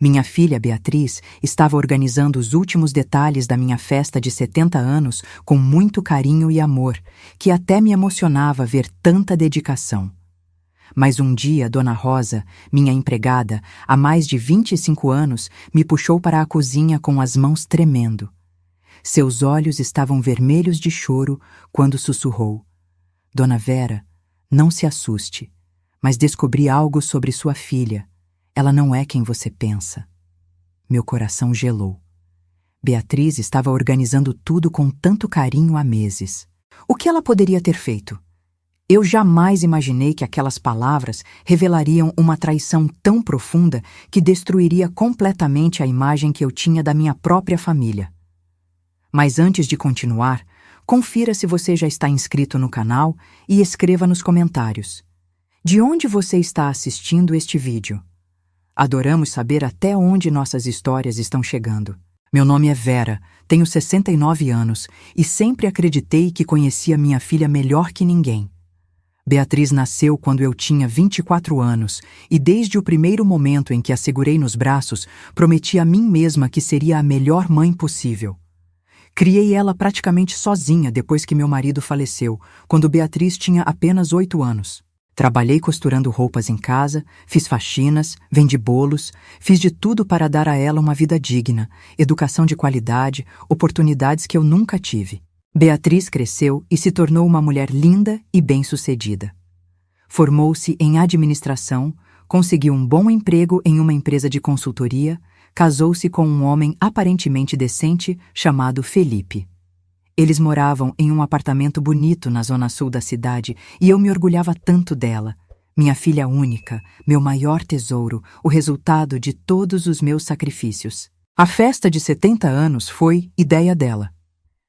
Minha filha Beatriz estava organizando os últimos detalhes da minha festa de 70 anos com muito carinho e amor, que até me emocionava ver tanta dedicação. Mas um dia, Dona Rosa, minha empregada, há mais de 25 anos, me puxou para a cozinha com as mãos tremendo. Seus olhos estavam vermelhos de choro quando sussurrou: Dona Vera, não se assuste, mas descobri algo sobre sua filha. Ela não é quem você pensa. Meu coração gelou. Beatriz estava organizando tudo com tanto carinho há meses. O que ela poderia ter feito? Eu jamais imaginei que aquelas palavras revelariam uma traição tão profunda que destruiria completamente a imagem que eu tinha da minha própria família. Mas antes de continuar, confira se você já está inscrito no canal e escreva nos comentários: de onde você está assistindo este vídeo? Adoramos saber até onde nossas histórias estão chegando. Meu nome é Vera, tenho 69 anos e sempre acreditei que conhecia minha filha melhor que ninguém. Beatriz nasceu quando eu tinha 24 anos e desde o primeiro momento em que a segurei nos braços, prometi a mim mesma que seria a melhor mãe possível. Criei ela praticamente sozinha depois que meu marido faleceu, quando Beatriz tinha apenas 8 anos. Trabalhei costurando roupas em casa, fiz faxinas, vendi bolos, fiz de tudo para dar a ela uma vida digna, educação de qualidade, oportunidades que eu nunca tive. Beatriz cresceu e se tornou uma mulher linda e bem-sucedida. Formou-se em administração, conseguiu um bom emprego em uma empresa de consultoria, casou-se com um homem aparentemente decente chamado Felipe. Eles moravam em um apartamento bonito na zona sul da cidade e eu me orgulhava tanto dela. Minha filha única, meu maior tesouro, o resultado de todos os meus sacrifícios. A festa de 70 anos foi ideia dela.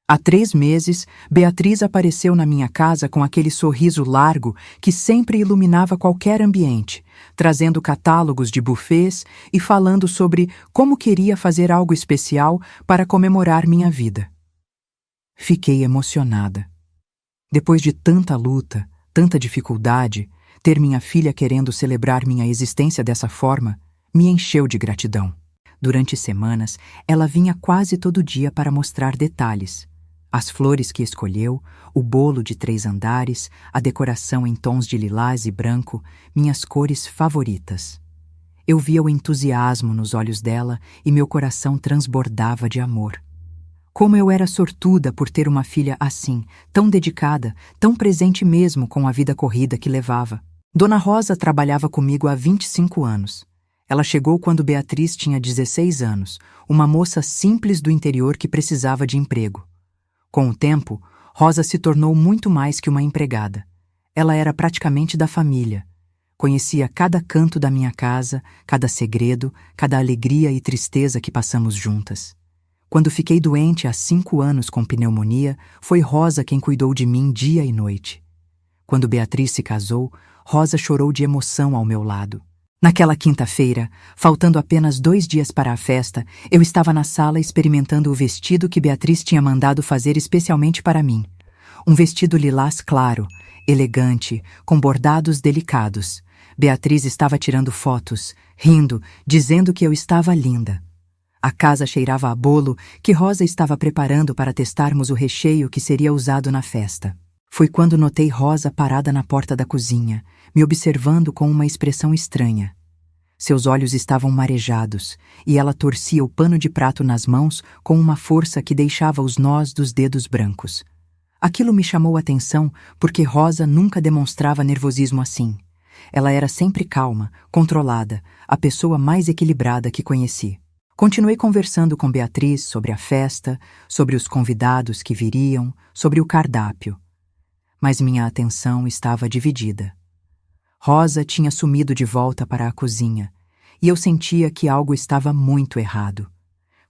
Há 3 meses, Beatriz apareceu na minha casa com aquele sorriso largo que sempre iluminava qualquer ambiente, trazendo catálogos de buffets e falando sobre como queria fazer algo especial para comemorar minha vida. Fiquei emocionada. Depois de tanta luta, tanta dificuldade, ter minha filha querendo celebrar minha existência dessa forma me encheu de gratidão. Durante semanas, ela vinha quase todo dia para mostrar detalhes. As flores que escolheu, o bolo de 3 andares, a decoração em tons de lilás e branco, minhas cores favoritas. Eu via o entusiasmo nos olhos dela e meu coração transbordava de amor. Como eu era sortuda por ter uma filha assim, tão dedicada, tão presente mesmo com a vida corrida que levava. Dona Rosa trabalhava comigo há 25 anos. Ela chegou quando Beatriz tinha 16 anos, uma moça simples do interior que precisava de emprego. Com o tempo, Rosa se tornou muito mais que uma empregada. Ela era praticamente da família. Conhecia cada canto da minha casa, cada segredo, cada alegria e tristeza que passamos juntas. Quando fiquei doente há 5 anos com pneumonia, foi Rosa quem cuidou de mim dia e noite. Quando Beatriz se casou, Rosa chorou de emoção ao meu lado. Naquela quinta-feira, faltando apenas 2 dias para a festa, eu estava na sala experimentando o vestido que Beatriz tinha mandado fazer especialmente para mim. Um vestido lilás claro, elegante, com bordados delicados. Beatriz estava tirando fotos, rindo, dizendo que eu estava linda. A casa cheirava a bolo que Rosa estava preparando para testarmos o recheio que seria usado na festa. Foi quando notei Rosa parada na porta da cozinha, me observando com uma expressão estranha. Seus olhos estavam marejados e ela torcia o pano de prato nas mãos com uma força que deixava os nós dos dedos brancos. Aquilo me chamou a atenção porque Rosa nunca demonstrava nervosismo assim. Ela era sempre calma, controlada, a pessoa mais equilibrada que conheci. Continuei conversando com Beatriz sobre a festa, sobre os convidados que viriam, sobre o cardápio. Mas minha atenção estava dividida. Rosa tinha sumido de volta para a cozinha, e eu sentia que algo estava muito errado.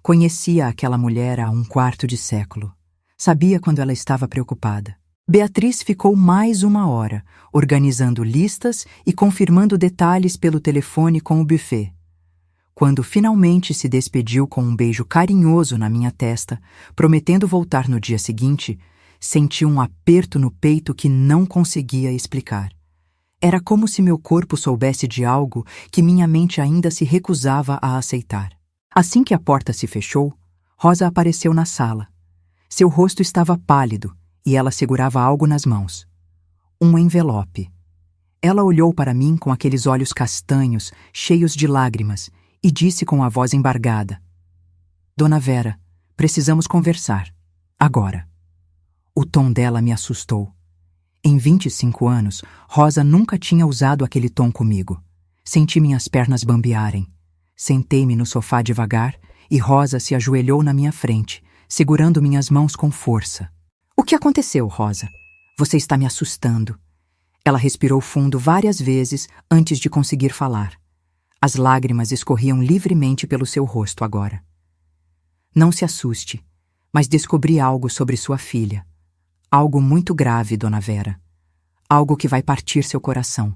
Conhecia aquela mulher há 1/4 de século. Sabia quando ela estava preocupada. Beatriz ficou mais 1 hora, organizando listas e confirmando detalhes pelo telefone com o buffet. Quando finalmente se despediu com um beijo carinhoso na minha testa, prometendo voltar no dia seguinte, senti um aperto no peito que não conseguia explicar. Era como se meu corpo soubesse de algo que minha mente ainda se recusava a aceitar. Assim que a porta se fechou, Rosa apareceu na sala. Seu rosto estava pálido e ela segurava algo nas mãos. Um envelope. Ela olhou para mim com aqueles olhos castanhos, cheios de lágrimas, e disse com a voz embargada: Dona Vera, precisamos conversar. Agora. O tom dela me assustou. Em 25 anos, Rosa nunca tinha usado aquele tom comigo. Senti minhas pernas bambearem. Sentei-me no sofá devagar e Rosa se ajoelhou na minha frente, segurando minhas mãos com força. O que aconteceu, Rosa? Você está me assustando. Ela respirou fundo várias vezes antes de conseguir falar. As lágrimas escorriam livremente pelo seu rosto agora. Não se assuste, mas descobri algo sobre sua filha. Algo muito grave, Dona Vera. Algo que vai partir seu coração.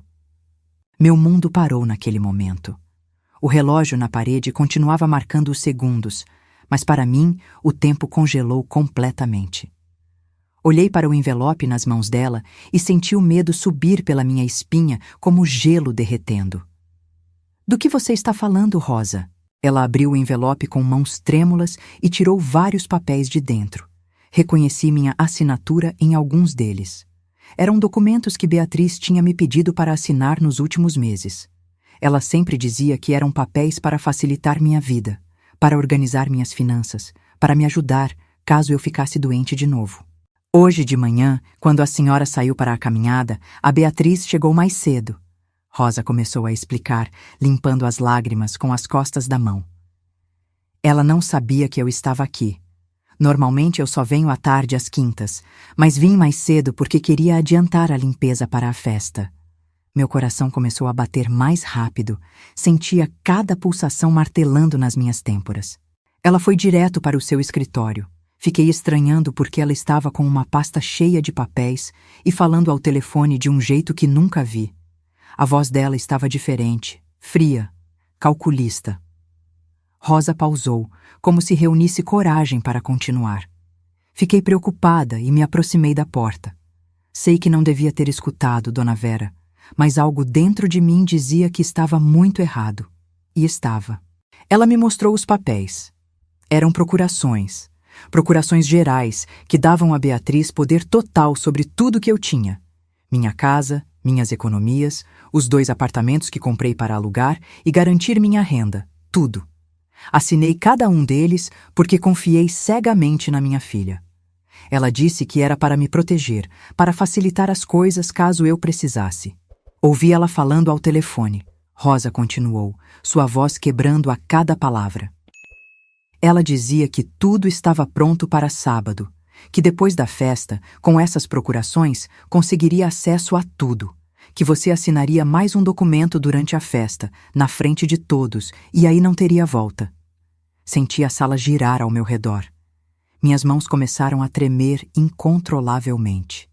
Meu mundo parou naquele momento. O relógio na parede continuava marcando os segundos, mas para mim o tempo congelou completamente. Olhei para o envelope nas mãos dela e senti o medo subir pela minha espinha como gelo derretendo. Do que você está falando, Rosa? Ela abriu o envelope com mãos trêmulas e tirou vários papéis de dentro. Reconheci minha assinatura em alguns deles. Eram documentos que Beatriz tinha me pedido para assinar nos últimos meses. Ela sempre dizia que eram papéis para facilitar minha vida, para organizar minhas finanças, para me ajudar caso eu ficasse doente de novo. Hoje de manhã, quando a senhora saiu para a caminhada, a Beatriz chegou mais cedo. Rosa começou a explicar, limpando as lágrimas com as costas da mão. Ela não sabia que eu estava aqui. Normalmente eu só venho à tarde às quintas, mas vim mais cedo porque queria adiantar a limpeza para a festa. Meu coração começou a bater mais rápido, sentia cada pulsação martelando nas minhas têmporas. Ela foi direto para o seu escritório. Fiquei estranhando porque ela estava com uma pasta cheia de papéis e falando ao telefone de um jeito que nunca vi. A voz dela estava diferente, fria, calculista. Rosa pausou, como se reunisse coragem para continuar. Fiquei preocupada e me aproximei da porta. Sei que não devia ter escutado, Dona Vera, mas algo dentro de mim dizia que estava muito errado. E estava. Ela me mostrou os papéis. Eram procurações. Procurações gerais que davam a Beatriz poder total sobre tudo que eu tinha. Minha casa, minhas economias, os 2 apartamentos que comprei para alugar e garantir minha renda. Tudo. Assinei cada um deles porque confiei cegamente na minha filha. Ela disse que era para me proteger, para facilitar as coisas caso eu precisasse. Ouvi ela falando ao telefone. Rosa continuou, sua voz quebrando a cada palavra. Ela dizia que tudo estava pronto para sábado, que depois da festa, com essas procurações, conseguiria acesso a tudo, que você assinaria mais um documento durante a festa, na frente de todos, e aí não teria volta. Senti a sala girar ao meu redor. Minhas mãos começaram a tremer incontrolavelmente.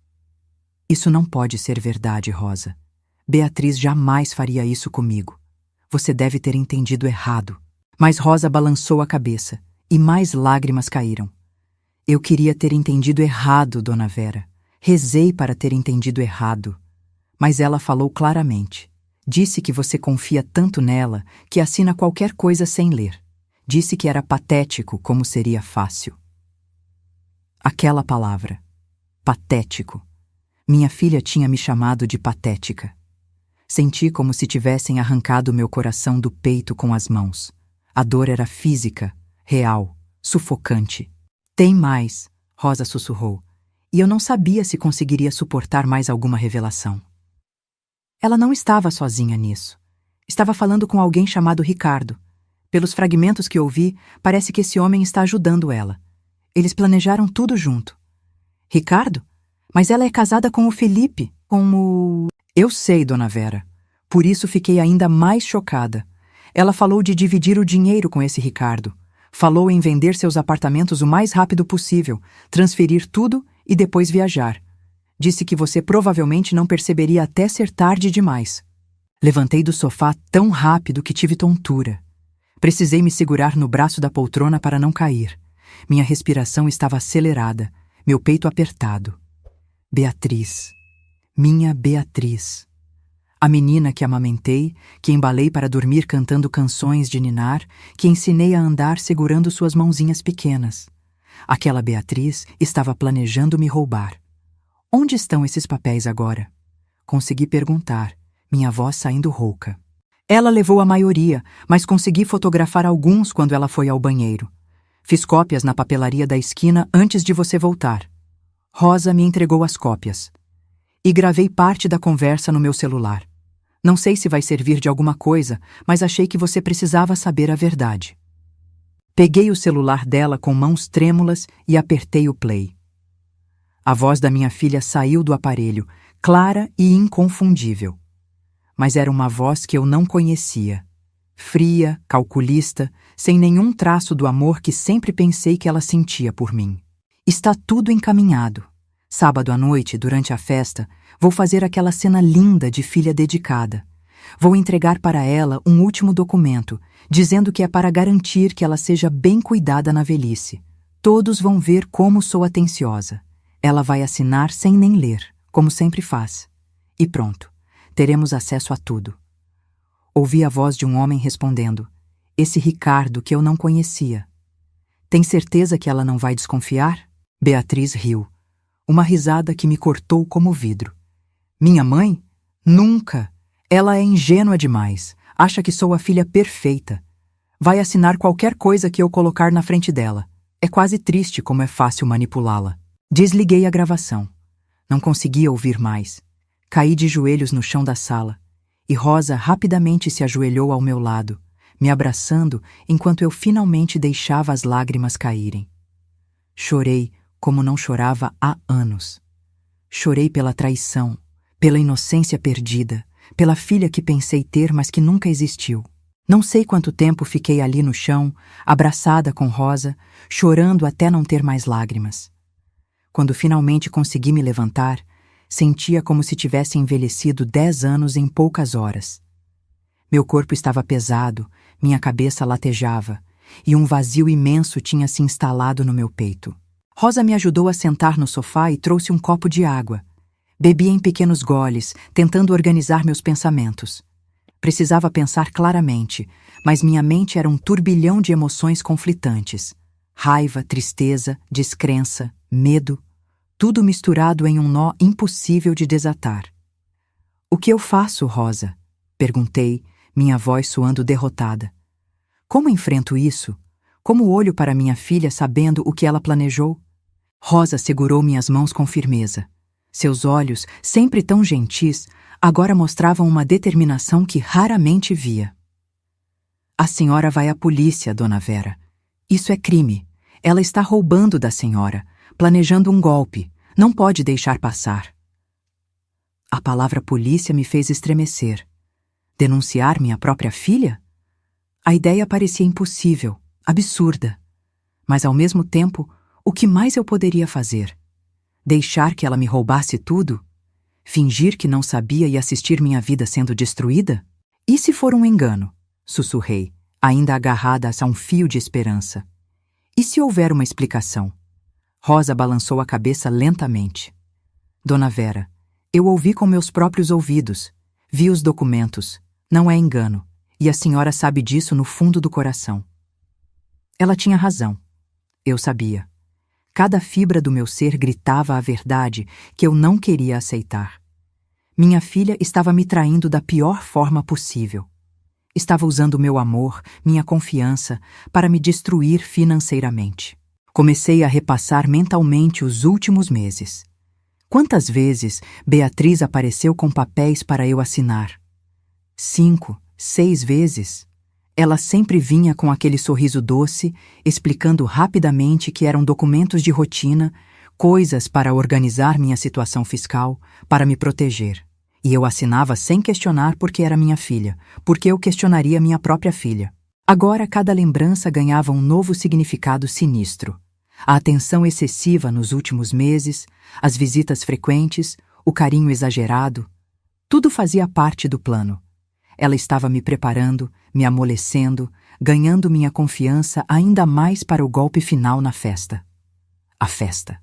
Isso não pode ser verdade, Rosa. Beatriz jamais faria isso comigo. Você deve ter entendido errado. Mas Rosa balançou a cabeça, e mais lágrimas caíram. Eu queria ter entendido errado, Dona Vera. Rezei para ter entendido errado. Mas ela falou claramente. Disse que você confia tanto nela que assina qualquer coisa sem ler. Disse que era patético como seria fácil. Aquela palavra. Patético. Minha filha tinha me chamado de patética. Senti como se tivessem arrancado meu coração do peito com as mãos. A dor era física, real, sufocante. Tem mais, Rosa sussurrou, e eu não sabia se conseguiria suportar mais alguma revelação. Ela não estava sozinha nisso. Estava falando com alguém chamado Ricardo. Pelos fragmentos que ouvi, parece que esse homem está ajudando ela. Eles planejaram tudo junto. Ricardo? Mas ela é casada com o Felipe, com o... Eu sei, Dona Vera. Por isso fiquei ainda mais chocada. Ela falou de dividir o dinheiro com esse Ricardo. Falou em vender seus apartamentos o mais rápido possível, transferir tudo e depois viajar. Disse que você provavelmente não perceberia até ser tarde demais. Levantei do sofá tão rápido que tive tontura. Precisei me segurar no braço da poltrona para não cair. Minha respiração estava acelerada, meu peito apertado. Beatriz. Minha Beatriz. A menina que amamentei, que embalei para dormir cantando canções de ninar, que ensinei a andar segurando suas mãozinhas pequenas. Aquela Beatriz estava planejando me roubar. Onde estão esses papéis agora? Consegui perguntar, minha voz saindo rouca. Ela levou a maioria, mas consegui fotografar alguns quando ela foi ao banheiro. Fiz cópias na papelaria da esquina antes de você voltar. Rosa me entregou as cópias. E gravei parte da conversa no meu celular. Não sei se vai servir de alguma coisa, mas achei que você precisava saber a verdade. Peguei o celular dela com mãos trêmulas e apertei o play. A voz da minha filha saiu do aparelho, clara e inconfundível. Mas era uma voz que eu não conhecia. Fria, calculista, sem nenhum traço do amor que sempre pensei que ela sentia por mim. Está tudo encaminhado. Sábado à noite, durante a festa, vou fazer aquela cena linda de filha dedicada. Vou entregar para ela um último documento, dizendo que é para garantir que ela seja bem cuidada na velhice. Todos vão ver como sou atenciosa. Ela vai assinar sem nem ler, como sempre faz. E pronto, teremos acesso a tudo. Ouvi a voz de um homem respondendo, esse Ricardo que eu não conhecia. Tem certeza que ela não vai desconfiar? Beatriz riu. Uma risada que me cortou como vidro. Minha mãe? Nunca! Ela é ingênua demais. Acha que sou a filha perfeita. Vai assinar qualquer coisa que eu colocar na frente dela. É quase triste como é fácil manipulá-la. Desliguei a gravação. Não conseguia ouvir mais. Caí de joelhos no chão da sala. E Rosa rapidamente se ajoelhou ao meu lado, me abraçando enquanto eu finalmente deixava as lágrimas caírem. Chorei como não chorava há anos. Chorei pela traição, pela inocência perdida, pela filha que pensei ter, mas que nunca existiu. Não sei quanto tempo fiquei ali no chão, abraçada com Rosa, chorando até não ter mais lágrimas. Quando finalmente consegui me levantar, sentia como se tivesse envelhecido 10 anos em poucas horas. Meu corpo estava pesado, minha cabeça latejava, e um vazio imenso tinha se instalado no meu peito. Rosa me ajudou a sentar no sofá e trouxe um copo de água. Bebi em pequenos goles, tentando organizar meus pensamentos. Precisava pensar claramente, mas minha mente era um turbilhão de emoções conflitantes. Raiva, tristeza, descrença, medo, tudo misturado em um nó impossível de desatar. O que eu faço, Rosa? Perguntei, minha voz soando derrotada. Como enfrento isso? Como olho para minha filha sabendo o que ela planejou? Rosa segurou minhas mãos com firmeza. Seus olhos, sempre tão gentis, agora mostravam uma determinação que raramente via. A senhora vai à polícia, dona Vera. Isso é crime. Ela está roubando da senhora, planejando um golpe. Não pode deixar passar. A palavra polícia me fez estremecer. Denunciar minha própria filha? A ideia parecia impossível, absurda. Mas, ao mesmo tempo, o que mais eu poderia fazer? Deixar que ela me roubasse tudo? Fingir que não sabia e assistir minha vida sendo destruída? E se for um engano? Sussurrei, ainda agarrada a um fio de esperança. E se houver uma explicação? Rosa balançou a cabeça lentamente. Dona Vera, eu ouvi com meus próprios ouvidos. Vi os documentos. Não é engano. E a senhora sabe disso no fundo do coração. Ela tinha razão. Eu sabia. Cada fibra do meu ser gritava a verdade que eu não queria aceitar. Minha filha estava me traindo da pior forma possível. Estava usando meu amor, minha confiança, para me destruir financeiramente. Comecei a repassar mentalmente os últimos meses. Quantas vezes Beatriz apareceu com papéis para eu assinar? 5, 6 vezes. Ela sempre vinha com aquele sorriso doce, explicando rapidamente que eram documentos de rotina, coisas para organizar minha situação fiscal, para me proteger. E eu assinava sem questionar porque era minha filha, porque eu questionaria minha própria filha. Agora cada lembrança ganhava um novo significado sinistro. A atenção excessiva nos últimos meses, as visitas frequentes, o carinho exagerado, tudo fazia parte do plano. Ela estava me preparando, me amolecendo, ganhando minha confiança ainda mais para o golpe final na festa. A festa.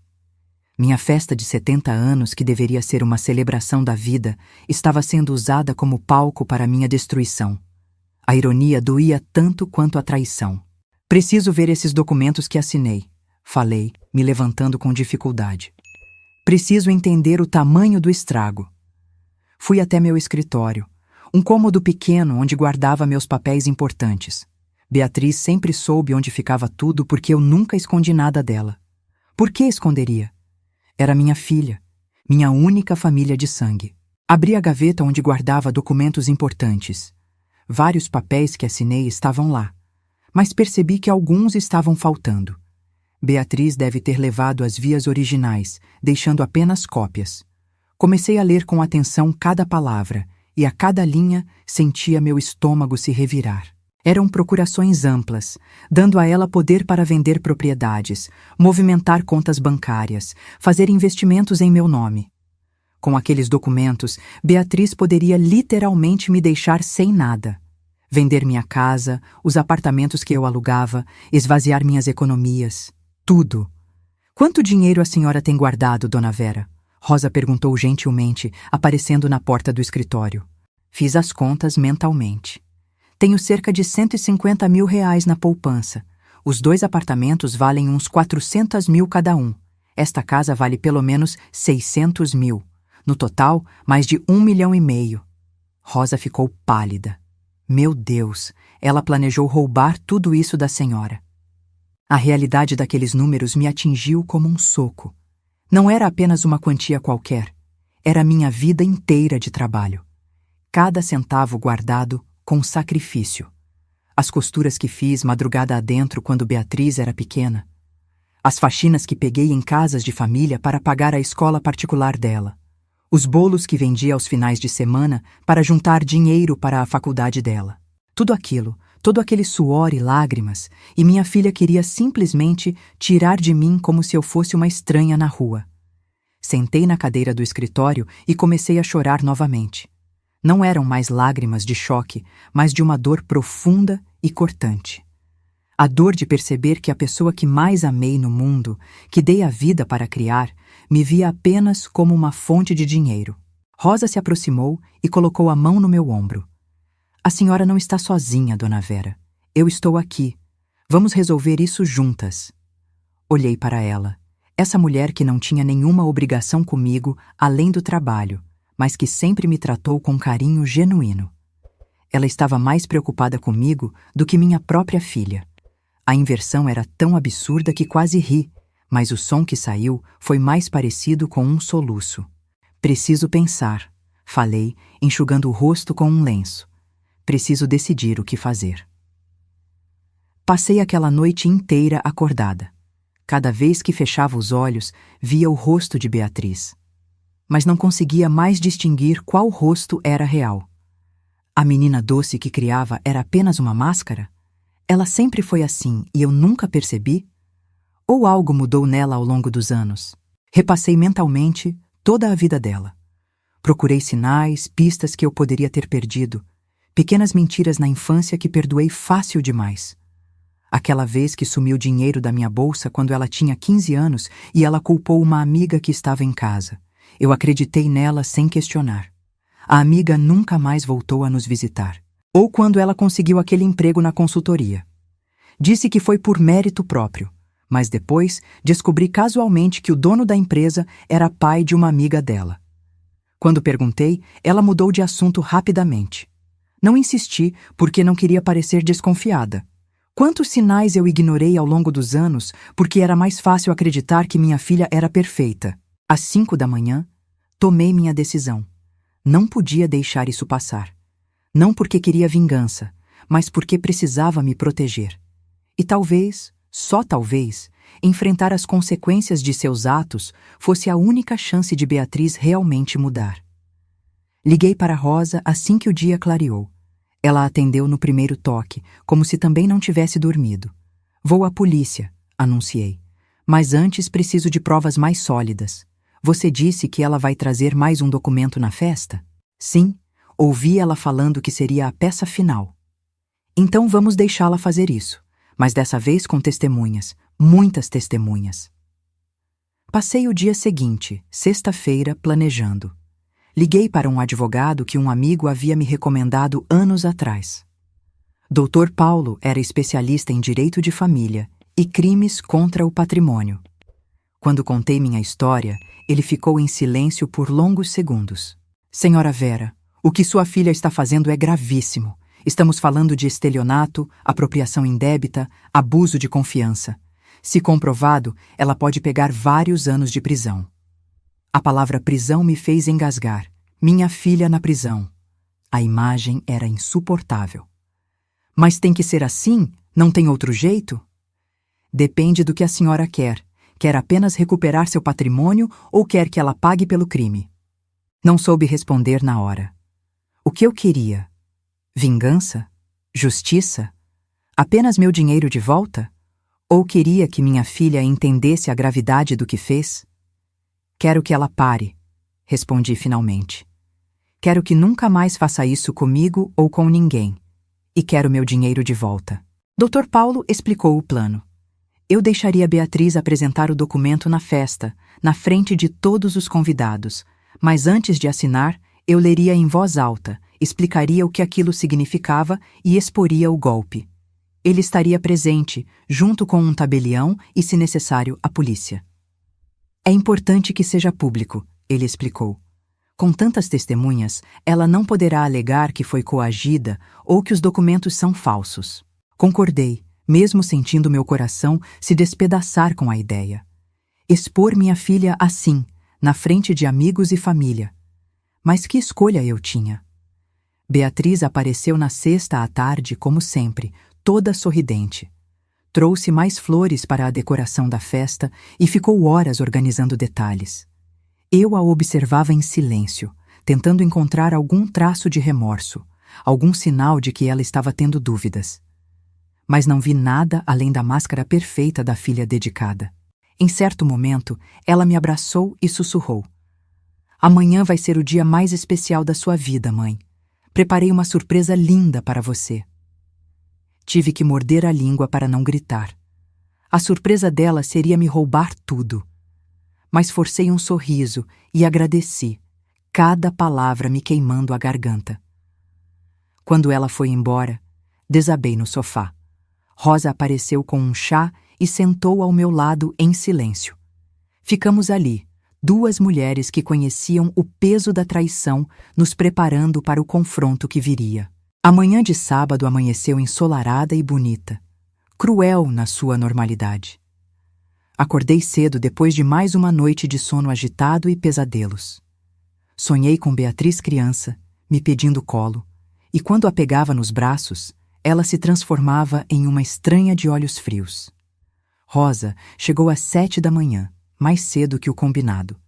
Minha festa de 70 anos, que deveria ser uma celebração da vida, estava sendo usada como palco para minha destruição. A ironia doía tanto quanto a traição. Preciso ver esses documentos que assinei, falei, me levantando com dificuldade. Preciso entender o tamanho do estrago. Fui até meu escritório, um cômodo pequeno onde guardava meus papéis importantes. Beatriz sempre soube onde ficava tudo porque eu nunca escondi nada dela. Por que esconderia? Era minha filha, minha única família de sangue. Abri a gaveta onde guardava documentos importantes. Vários papéis que assinei estavam lá, mas percebi que alguns estavam faltando. Beatriz deve ter levado as vias originais, deixando apenas cópias. Comecei a ler com atenção cada palavra, e a cada linha sentia meu estômago se revirar. Eram procurações amplas, dando a ela poder para vender propriedades, movimentar contas bancárias, fazer investimentos em meu nome. Com aqueles documentos, Beatriz poderia literalmente me deixar sem nada. Vender minha casa, os apartamentos que eu alugava, esvaziar minhas economias. Tudo. Quanto dinheiro a senhora tem guardado, dona Vera? Rosa perguntou gentilmente, aparecendo na porta do escritório. Fiz as contas mentalmente. Tenho cerca de 150 mil reais na poupança. Os 2 apartamentos valem uns 400 mil cada um. Esta casa vale pelo menos 600 mil. No total, mais de 1,5 milhão. Rosa ficou pálida. Meu Deus, ela planejou roubar tudo isso da senhora. A realidade daqueles números me atingiu como um soco. Não era apenas uma quantia qualquer. Era minha vida inteira de trabalho. Cada centavo guardado com sacrifício. As costuras que fiz madrugada adentro quando Beatriz era pequena. As faxinas que peguei em casas de família para pagar a escola particular dela. Os bolos que vendi aos finais de semana para juntar dinheiro para a faculdade dela. Tudo aquilo, todo aquele suor e lágrimas, e minha filha queria simplesmente tirar de mim como se eu fosse uma estranha na rua. Sentei na cadeira do escritório e comecei a chorar novamente. Não eram mais lágrimas de choque, mas de uma dor profunda e cortante. A dor de perceber que a pessoa que mais amei no mundo, que dei a vida para criar, me via apenas como uma fonte de dinheiro. Rosa se aproximou e colocou a mão no meu ombro. A senhora não está sozinha, dona Vera. Eu estou aqui. Vamos resolver isso juntas. Olhei para ela. Essa mulher que não tinha nenhuma obrigação comigo, além do trabalho, mas que sempre me tratou com carinho genuíno. Ela estava mais preocupada comigo do que minha própria filha. A inversão era tão absurda que quase ri, mas o som que saiu foi mais parecido com um soluço. Preciso pensar, falei, enxugando o rosto com um lenço. Preciso decidir o que fazer. Passei aquela noite inteira acordada. Cada vez que fechava os olhos, via o rosto de Beatriz. Mas não conseguia mais distinguir qual rosto era real. A menina doce que criava era apenas uma máscara? Ela sempre foi assim e eu nunca percebi? Ou algo mudou nela ao longo dos anos? Repassei mentalmente toda a vida dela. Procurei sinais, pistas que eu poderia ter perdido, pequenas mentiras na infância que perdoei fácil demais. Aquela vez que sumiu dinheiro da minha bolsa quando ela tinha 15 anos e ela culpou uma amiga que estava em casa. Eu acreditei nela sem questionar. A amiga nunca mais voltou a nos visitar. Ou quando ela conseguiu aquele emprego na consultoria. Disse que foi por mérito próprio, mas depois descobri casualmente que o dono da empresa era pai de uma amiga dela. Quando perguntei, ela mudou de assunto rapidamente. Não insisti porque não queria parecer desconfiada. Quantos sinais eu ignorei ao longo dos anos porque era mais fácil acreditar que minha filha era perfeita. Às 5 da manhã, tomei minha decisão. Não podia deixar isso passar. Não porque queria vingança, mas porque precisava me proteger. E talvez, só talvez, enfrentar as consequências de seus atos fosse a única chance de Beatriz realmente mudar. Liguei para Rosa assim que o dia clareou. Ela atendeu no primeiro toque, como se também não tivesse dormido. Vou à polícia, anunciei. Mas antes preciso de provas mais sólidas. Você disse que ela vai trazer mais um documento na festa? Sim, ouvi ela falando que seria a peça final. Então vamos deixá-la fazer isso, mas dessa vez com testemunhas, muitas testemunhas. Passei o dia seguinte, sexta-feira, planejando. Liguei para um advogado que um amigo havia me recomendado anos atrás. Dr. Paulo era especialista em direito de família e crimes contra o patrimônio. Quando contei minha história, ele ficou em silêncio por longos segundos. Senhora Vera, o que sua filha está fazendo é gravíssimo. Estamos falando de estelionato, apropriação indébita, abuso de confiança. Se comprovado, ela pode pegar vários anos de prisão. A palavra prisão me fez engasgar. Minha filha na prisão. A imagem era insuportável. Mas tem que ser assim? Não tem outro jeito? Depende do que a senhora quer. Quer apenas recuperar seu patrimônio ou quer que ela pague pelo crime? Não soube responder na hora. O que eu queria? Vingança? Justiça? Apenas meu dinheiro de volta? Ou queria que minha filha entendesse a gravidade do que fez? Quero que ela pare, respondi finalmente. Quero que nunca mais faça isso comigo ou com ninguém. E quero meu dinheiro de volta. Dr. Paulo explicou o plano. Eu deixaria Beatriz apresentar o documento na festa, na frente de todos os convidados, mas antes de assinar, eu leria em voz alta, explicaria o que aquilo significava e exporia o golpe. Ele estaria presente, junto com um tabelião e, se necessário, a polícia. É importante que seja público, ele explicou. Com tantas testemunhas, ela não poderá alegar que foi coagida ou que os documentos são falsos. Concordei, mesmo sentindo meu coração se despedaçar com a ideia. Expor minha filha assim, na frente de amigos e família. Mas que escolha eu tinha? Beatriz apareceu na sexta à tarde, como sempre, toda sorridente. Trouxe mais flores para a decoração da festa e ficou horas organizando detalhes. Eu a observava em silêncio, tentando encontrar algum traço de remorso, algum sinal de que ela estava tendo dúvidas. Mas não vi nada além da máscara perfeita da filha dedicada. Em certo momento, ela me abraçou e sussurrou. Amanhã vai ser o dia mais especial da sua vida, mãe. Preparei uma surpresa linda para você. Tive que morder a língua para não gritar. A surpresa dela seria me roubar tudo. Mas forcei um sorriso e agradeci, cada palavra me queimando a garganta. Quando ela foi embora, desabei no sofá. Rosa apareceu com um chá e sentou ao meu lado em silêncio. Ficamos ali, duas mulheres que conheciam o peso da traição, nos preparando para o confronto que viria. A manhã de sábado amanheceu ensolarada e bonita, cruel na sua normalidade. Acordei cedo depois de mais uma noite de sono agitado e pesadelos. Sonhei com Beatriz criança, me pedindo colo, e quando a pegava nos braços, ela se transformava em uma estranha de olhos frios. Rosa chegou às 7 da manhã, mais cedo que o combinado.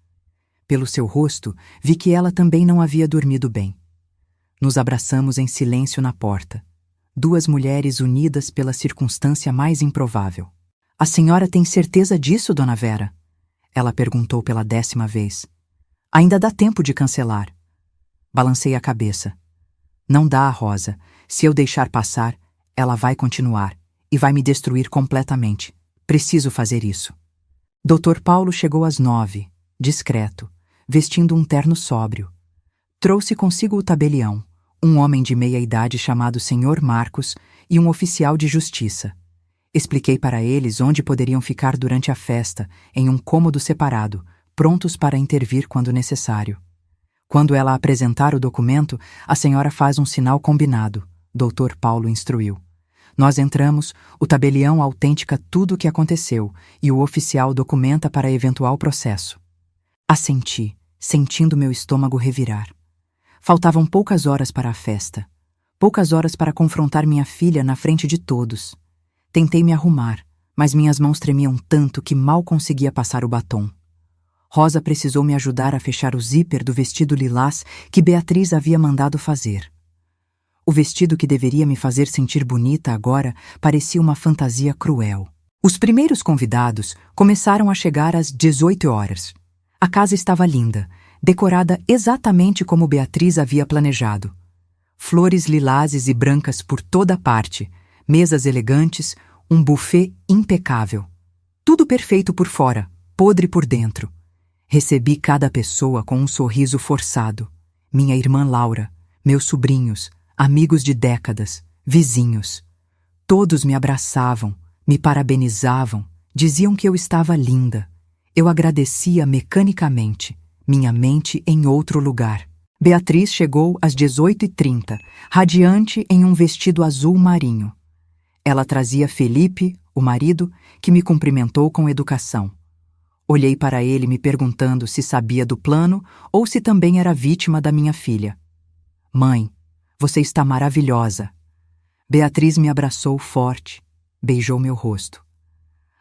Pelo seu rosto, vi que ela também não havia dormido bem. Nos abraçamos em silêncio na porta, duas mulheres unidas pela circunstância mais improvável. A senhora tem certeza disso, dona Vera? Ela perguntou pela 10ª vez. Ainda dá tempo de cancelar. Balancei a cabeça. Não dá, Rosa. Se eu deixar passar, ela vai continuar e vai me destruir completamente. Preciso fazer isso. Dr. Paulo chegou às 9, discreto, vestindo um terno sóbrio. Trouxe consigo o tabelião, um homem de meia-idade chamado Sr. Marcos e um oficial de justiça. Expliquei para eles onde poderiam ficar durante a festa, em um cômodo separado, prontos para intervir quando necessário. Quando ela apresentar o documento, a senhora faz um sinal combinado, Dr. Paulo instruiu. Nós entramos, o tabelião autêntica tudo o que aconteceu e o oficial documenta para eventual processo. Assenti, sentindo meu estômago revirar. Faltavam poucas horas para a festa. Poucas horas para confrontar minha filha na frente de todos. Tentei me arrumar, mas minhas mãos tremiam tanto que mal conseguia passar o batom. Rosa precisou me ajudar a fechar o zíper do vestido lilás que Beatriz havia mandado fazer. O vestido que deveria me fazer sentir bonita agora parecia uma fantasia cruel. Os primeiros convidados começaram a chegar às 18 horas. A casa estava linda, decorada exatamente como Beatriz havia planejado. Flores lilazes e brancas por toda parte, mesas elegantes, um buffet impecável. Tudo perfeito por fora, podre por dentro. Recebi cada pessoa com um sorriso forçado. Minha irmã Laura, meus sobrinhos, amigos de décadas, vizinhos. Todos me abraçavam, me parabenizavam, diziam que eu estava linda. Eu agradecia mecanicamente, minha mente em outro lugar. Beatriz chegou às 18h30, radiante em um vestido azul marinho. Ela trazia Felipe, o marido, que me cumprimentou com educação. Olhei para ele me perguntando se sabia do plano ou se também era vítima da minha filha. Mãe, você está maravilhosa. Beatriz me abraçou forte, beijou meu rosto.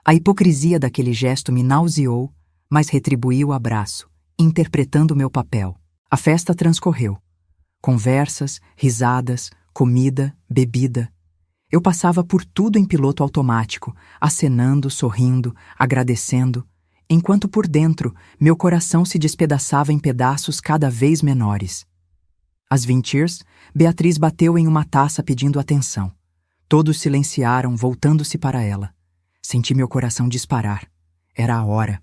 A hipocrisia daquele gesto me nauseou, mas retribuí o abraço, interpretando meu papel. A festa transcorreu. Conversas, risadas, comida, bebida. Eu passava por tudo em piloto automático, acenando, sorrindo, agradecendo, enquanto por dentro meu coração se despedaçava em pedaços cada vez menores. Às 20h, Beatriz bateu em uma taça pedindo atenção. Todos silenciaram, voltando-se para ela. Senti meu coração disparar. Era a hora.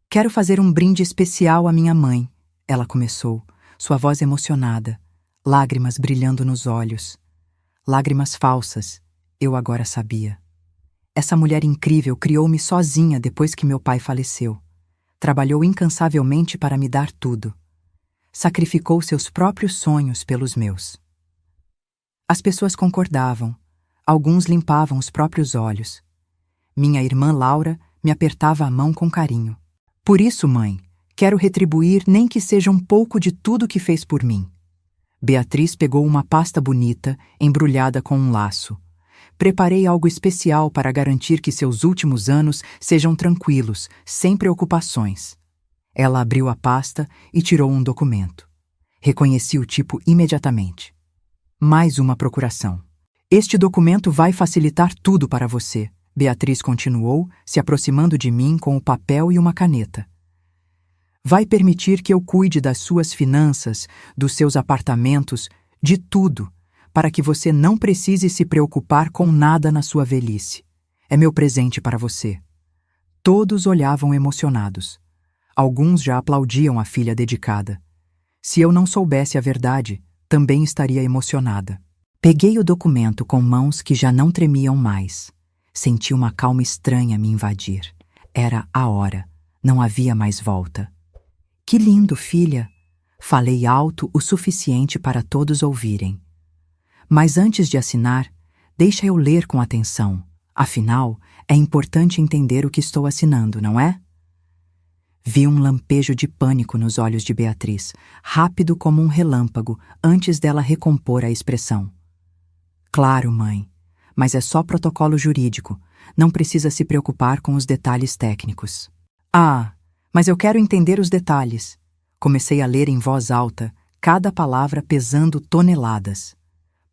Quero fazer um brinde especial à minha mãe, ela começou, sua voz emocionada, lágrimas brilhando nos olhos. Lágrimas falsas, eu agora sabia. Essa mulher incrível criou-me sozinha depois que meu pai faleceu. Trabalhou incansavelmente para me dar tudo. Sacrificou seus próprios sonhos pelos meus. As pessoas concordavam. Alguns limpavam os próprios olhos. Minha irmã Laura me apertava a mão com carinho. Por isso, mãe, quero retribuir nem que seja um pouco de tudo que fez por mim. Beatriz pegou uma pasta bonita, embrulhada com um laço. Preparei algo especial para garantir que seus últimos anos sejam tranquilos, sem preocupações. Ela abriu a pasta e tirou um documento. Reconheci o tipo imediatamente. Mais uma procuração. Este documento vai facilitar tudo para você, Beatriz continuou, se aproximando de mim com o papel e uma caneta. Vai permitir que eu cuide das suas finanças, dos seus apartamentos, de tudo, para que você não precise se preocupar com nada na sua velhice. É meu presente para você. Todos olhavam emocionados. Alguns já aplaudiam a filha dedicada. Se eu não soubesse a verdade, também estaria emocionada. Peguei o documento com mãos que já não tremiam mais. Senti uma calma estranha me invadir. Era a hora. Não havia mais volta. Que lindo, filha! Falei alto o suficiente para todos ouvirem. Mas antes de assinar, deixa eu ler com atenção. Afinal, é importante entender o que estou assinando, não é? Vi um lampejo de pânico nos olhos de Beatriz, rápido como um relâmpago, antes dela recompor a expressão. Claro, mãe, mas é só protocolo jurídico. Não precisa se preocupar com os detalhes técnicos. Ah, mas eu quero entender os detalhes. Comecei a ler em voz alta, cada palavra pesando toneladas.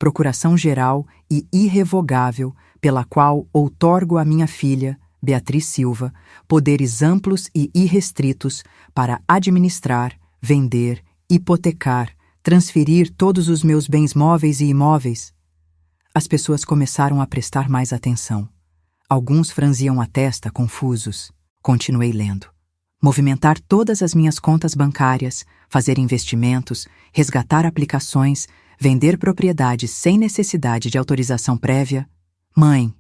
Procuração geral e irrevogável, pela qual outorgo à minha filha, Beatriz Silva, poderes amplos e irrestritos para administrar, vender, hipotecar, transferir todos os meus bens móveis e imóveis. As pessoas começaram a prestar mais atenção. Alguns franziam a testa, confusos. Continuei lendo. Movimentar todas as minhas contas bancárias, fazer investimentos, resgatar aplicações, vender propriedades sem necessidade de autorização prévia. Mãe,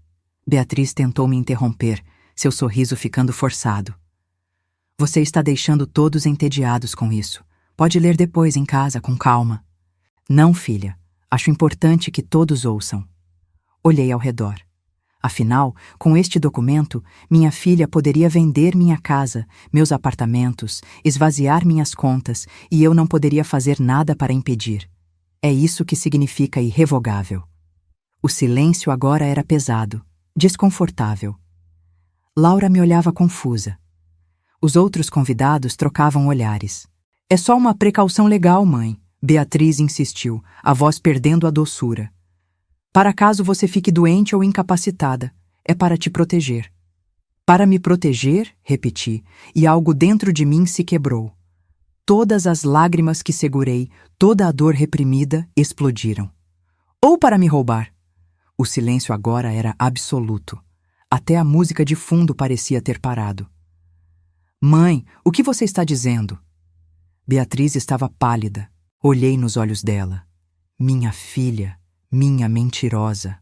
Beatriz tentou me interromper, seu sorriso ficando forçado. Você está deixando todos entediados com isso. Pode ler depois em casa, com calma. Não, filha. Acho importante que todos ouçam. Olhei ao redor. Afinal, com este documento, minha filha poderia vender minha casa, meus apartamentos, esvaziar minhas contas, e eu não poderia fazer nada para impedir. É isso que significa irrevogável. O silêncio agora era pesado, desconfortável. Laura me olhava confusa. Os outros convidados trocavam olhares. É só uma precaução legal, mãe, Beatriz insistiu, a voz perdendo a doçura. Para caso você fique doente ou incapacitada, é para te proteger. Para me proteger, repeti, e algo dentro de mim se quebrou. Todas as lágrimas que segurei, toda a dor reprimida, explodiram. Ou para me roubar. O silêncio agora era absoluto. Até a música de fundo parecia ter parado. Mãe, o que você está dizendo? Beatriz estava pálida. Olhei nos olhos dela. Minha filha, minha mentirosa.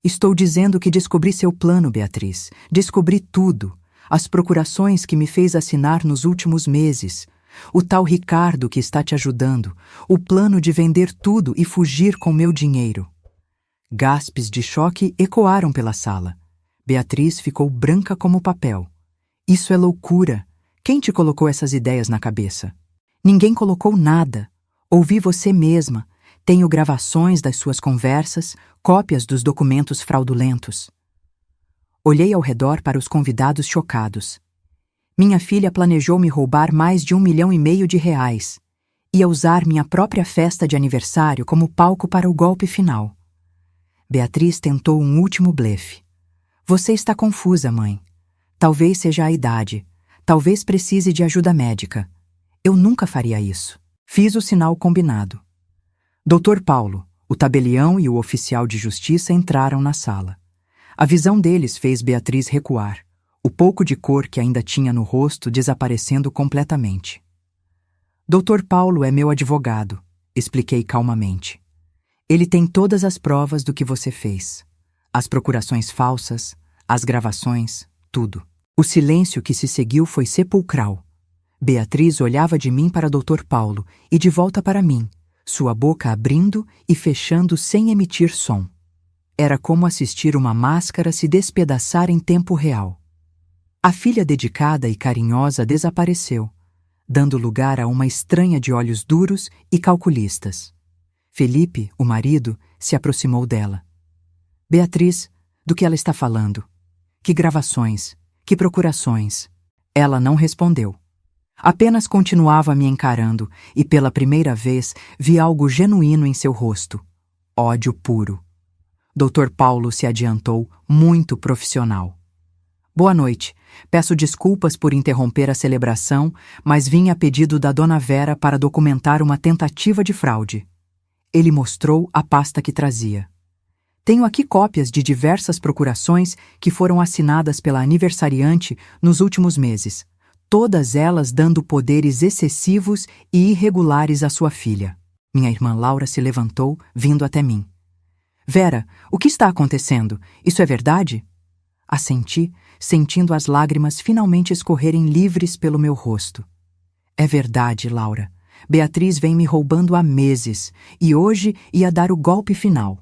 Estou dizendo que descobri seu plano, Beatriz. Descobri tudo. As procurações que me fez assinar nos últimos meses. O tal Ricardo que está te ajudando. O plano de vender tudo e fugir com meu dinheiro. Gaspes de choque ecoaram pela sala. Beatriz ficou branca como papel. Isso é loucura. Quem te colocou essas ideias na cabeça? Ninguém colocou nada. Ouvi você mesma. Tenho gravações das suas conversas, cópias dos documentos fraudulentos. Olhei ao redor para os convidados chocados. Minha filha planejou me roubar mais de R$1,5 milhão. Ia usar minha própria festa de aniversário como palco para o golpe final. Beatriz tentou um último blefe. Você está confusa, mãe. Talvez seja a idade. Talvez precise de ajuda médica. Eu nunca faria isso. Fiz o sinal combinado. Dr. Paulo, o tabelião e o oficial de justiça entraram na sala. A visão deles fez Beatriz recuar, o pouco de cor que ainda tinha no rosto desaparecendo completamente. Dr. Paulo é meu advogado, expliquei calmamente. Ele tem todas as provas do que você fez. As procurações falsas, as gravações, tudo. O silêncio que se seguiu foi sepulcral. Beatriz olhava de mim para Dr. Paulo e de volta para mim, sua boca abrindo e fechando sem emitir som. Era como assistir uma máscara se despedaçar em tempo real. A filha dedicada e carinhosa desapareceu, dando lugar a uma estranha de olhos duros e calculistas. Felipe, o marido, se aproximou dela. Beatriz, do que ela está falando? Que gravações? Que procurações? Ela não respondeu. Apenas continuava me encarando e pela primeira vez vi algo genuíno em seu rosto. Ódio puro. Dr. Paulo se adiantou, muito profissional. Boa noite. Peço desculpas por interromper a celebração, mas vim a pedido da Dona Vera para documentar uma tentativa de fraude. Ele mostrou a pasta que trazia. Tenho aqui cópias de diversas procurações que foram assinadas pela aniversariante nos últimos meses, todas elas dando poderes excessivos e irregulares à sua filha. Minha irmã Laura se levantou, vindo até mim. Vera, o que está acontecendo? Isso é verdade? Assenti, sentindo as lágrimas finalmente escorrerem livres pelo meu rosto. É verdade, Laura. Beatriz vem me roubando há meses e hoje ia dar o golpe final.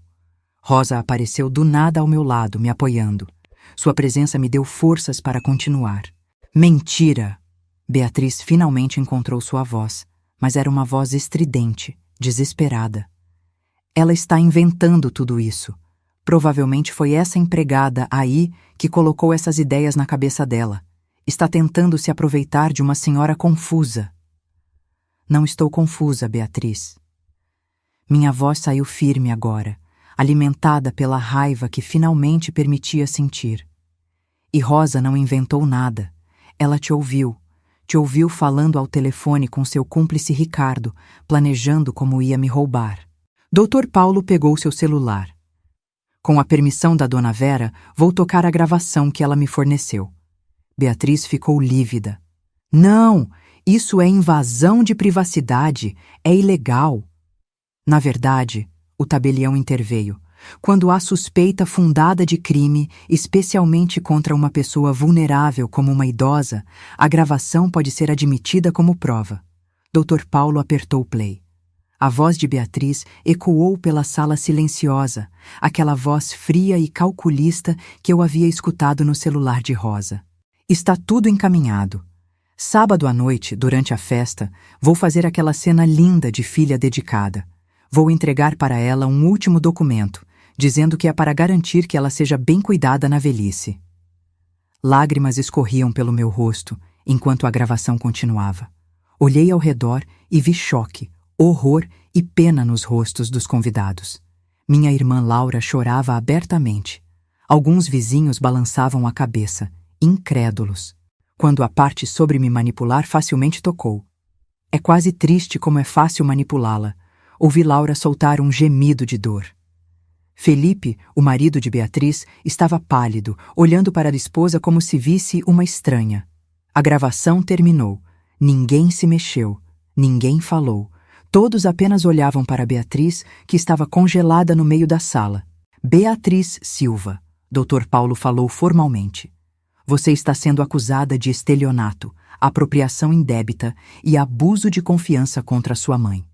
Rosa apareceu do nada ao meu lado, me apoiando. Sua presença me deu forças para continuar. Mentira! Beatriz finalmente encontrou sua voz, mas era uma voz estridente, desesperada. Ela está inventando tudo isso. Provavelmente foi essa empregada aí que colocou essas ideias na cabeça dela. Está tentando se aproveitar de uma senhora confusa. Não estou confusa, Beatriz. Minha voz saiu firme agora, alimentada pela raiva que finalmente permitia sentir. E Rosa não inventou nada. Ela te ouviu falando ao telefone com seu cúmplice Ricardo, planejando como ia me roubar. Dr. Paulo pegou seu celular. Com a permissão da Dona Vera, vou tocar a gravação que ela me forneceu. Beatriz ficou lívida. Não, isso é invasão de privacidade, é ilegal. Na verdade, o tabelião interveio. Quando há suspeita fundada de crime, especialmente contra uma pessoa vulnerável como uma idosa, a gravação pode ser admitida como prova. Dr. Paulo apertou play. A voz de Beatriz ecoou pela sala silenciosa, aquela voz fria e calculista que eu havia escutado no celular de Rosa. Está tudo encaminhado. Sábado à noite, durante a festa, vou fazer aquela cena linda de filha dedicada. Vou entregar para ela um último documento, dizendo que é para garantir que ela seja bem cuidada na velhice. Lágrimas escorriam pelo meu rosto, enquanto a gravação continuava. Olhei ao redor e vi choque, horror e pena nos rostos dos convidados. Minha irmã Laura chorava abertamente. Alguns vizinhos balançavam a cabeça, incrédulos, quando a parte sobre me manipular facilmente tocou. É quase triste como é fácil manipulá-la. Ouvi Laura soltar um gemido de dor. Felipe, o marido de Beatriz, estava pálido, olhando para a esposa como se visse uma estranha. A gravação terminou. Ninguém se mexeu. Ninguém falou. Todos apenas olhavam para Beatriz, que estava congelada no meio da sala. Beatriz Silva, Dr. Paulo falou formalmente. Você está sendo acusada de estelionato, apropriação indébita e abuso de confiança contra sua mãe.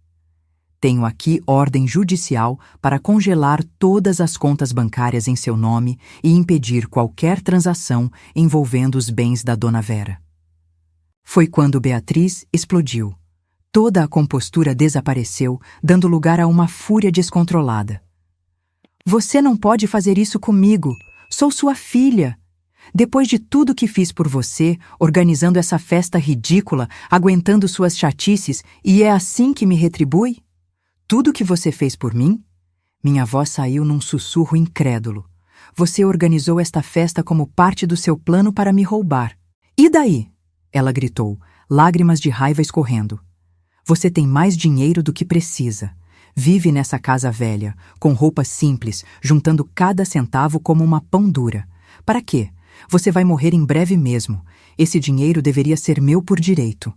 Tenho aqui ordem judicial para congelar todas as contas bancárias em seu nome e impedir qualquer transação envolvendo os bens da dona Vera. Foi quando Beatriz explodiu. Toda a compostura desapareceu, dando lugar a uma fúria descontrolada. Você não pode fazer isso comigo. Sou sua filha. Depois de tudo que fiz por você, organizando essa festa ridícula, aguentando suas chatices, e é assim que me retribui? Tudo que você fez por mim? Minha voz saiu num sussurro incrédulo. Você organizou esta festa como parte do seu plano para me roubar. E daí? Ela gritou, lágrimas de raiva escorrendo. Você tem mais dinheiro do que precisa. Vive nessa casa velha, com roupas simples, juntando cada centavo como uma pão dura. Para quê? Você vai morrer em breve mesmo. Esse dinheiro deveria ser meu por direito.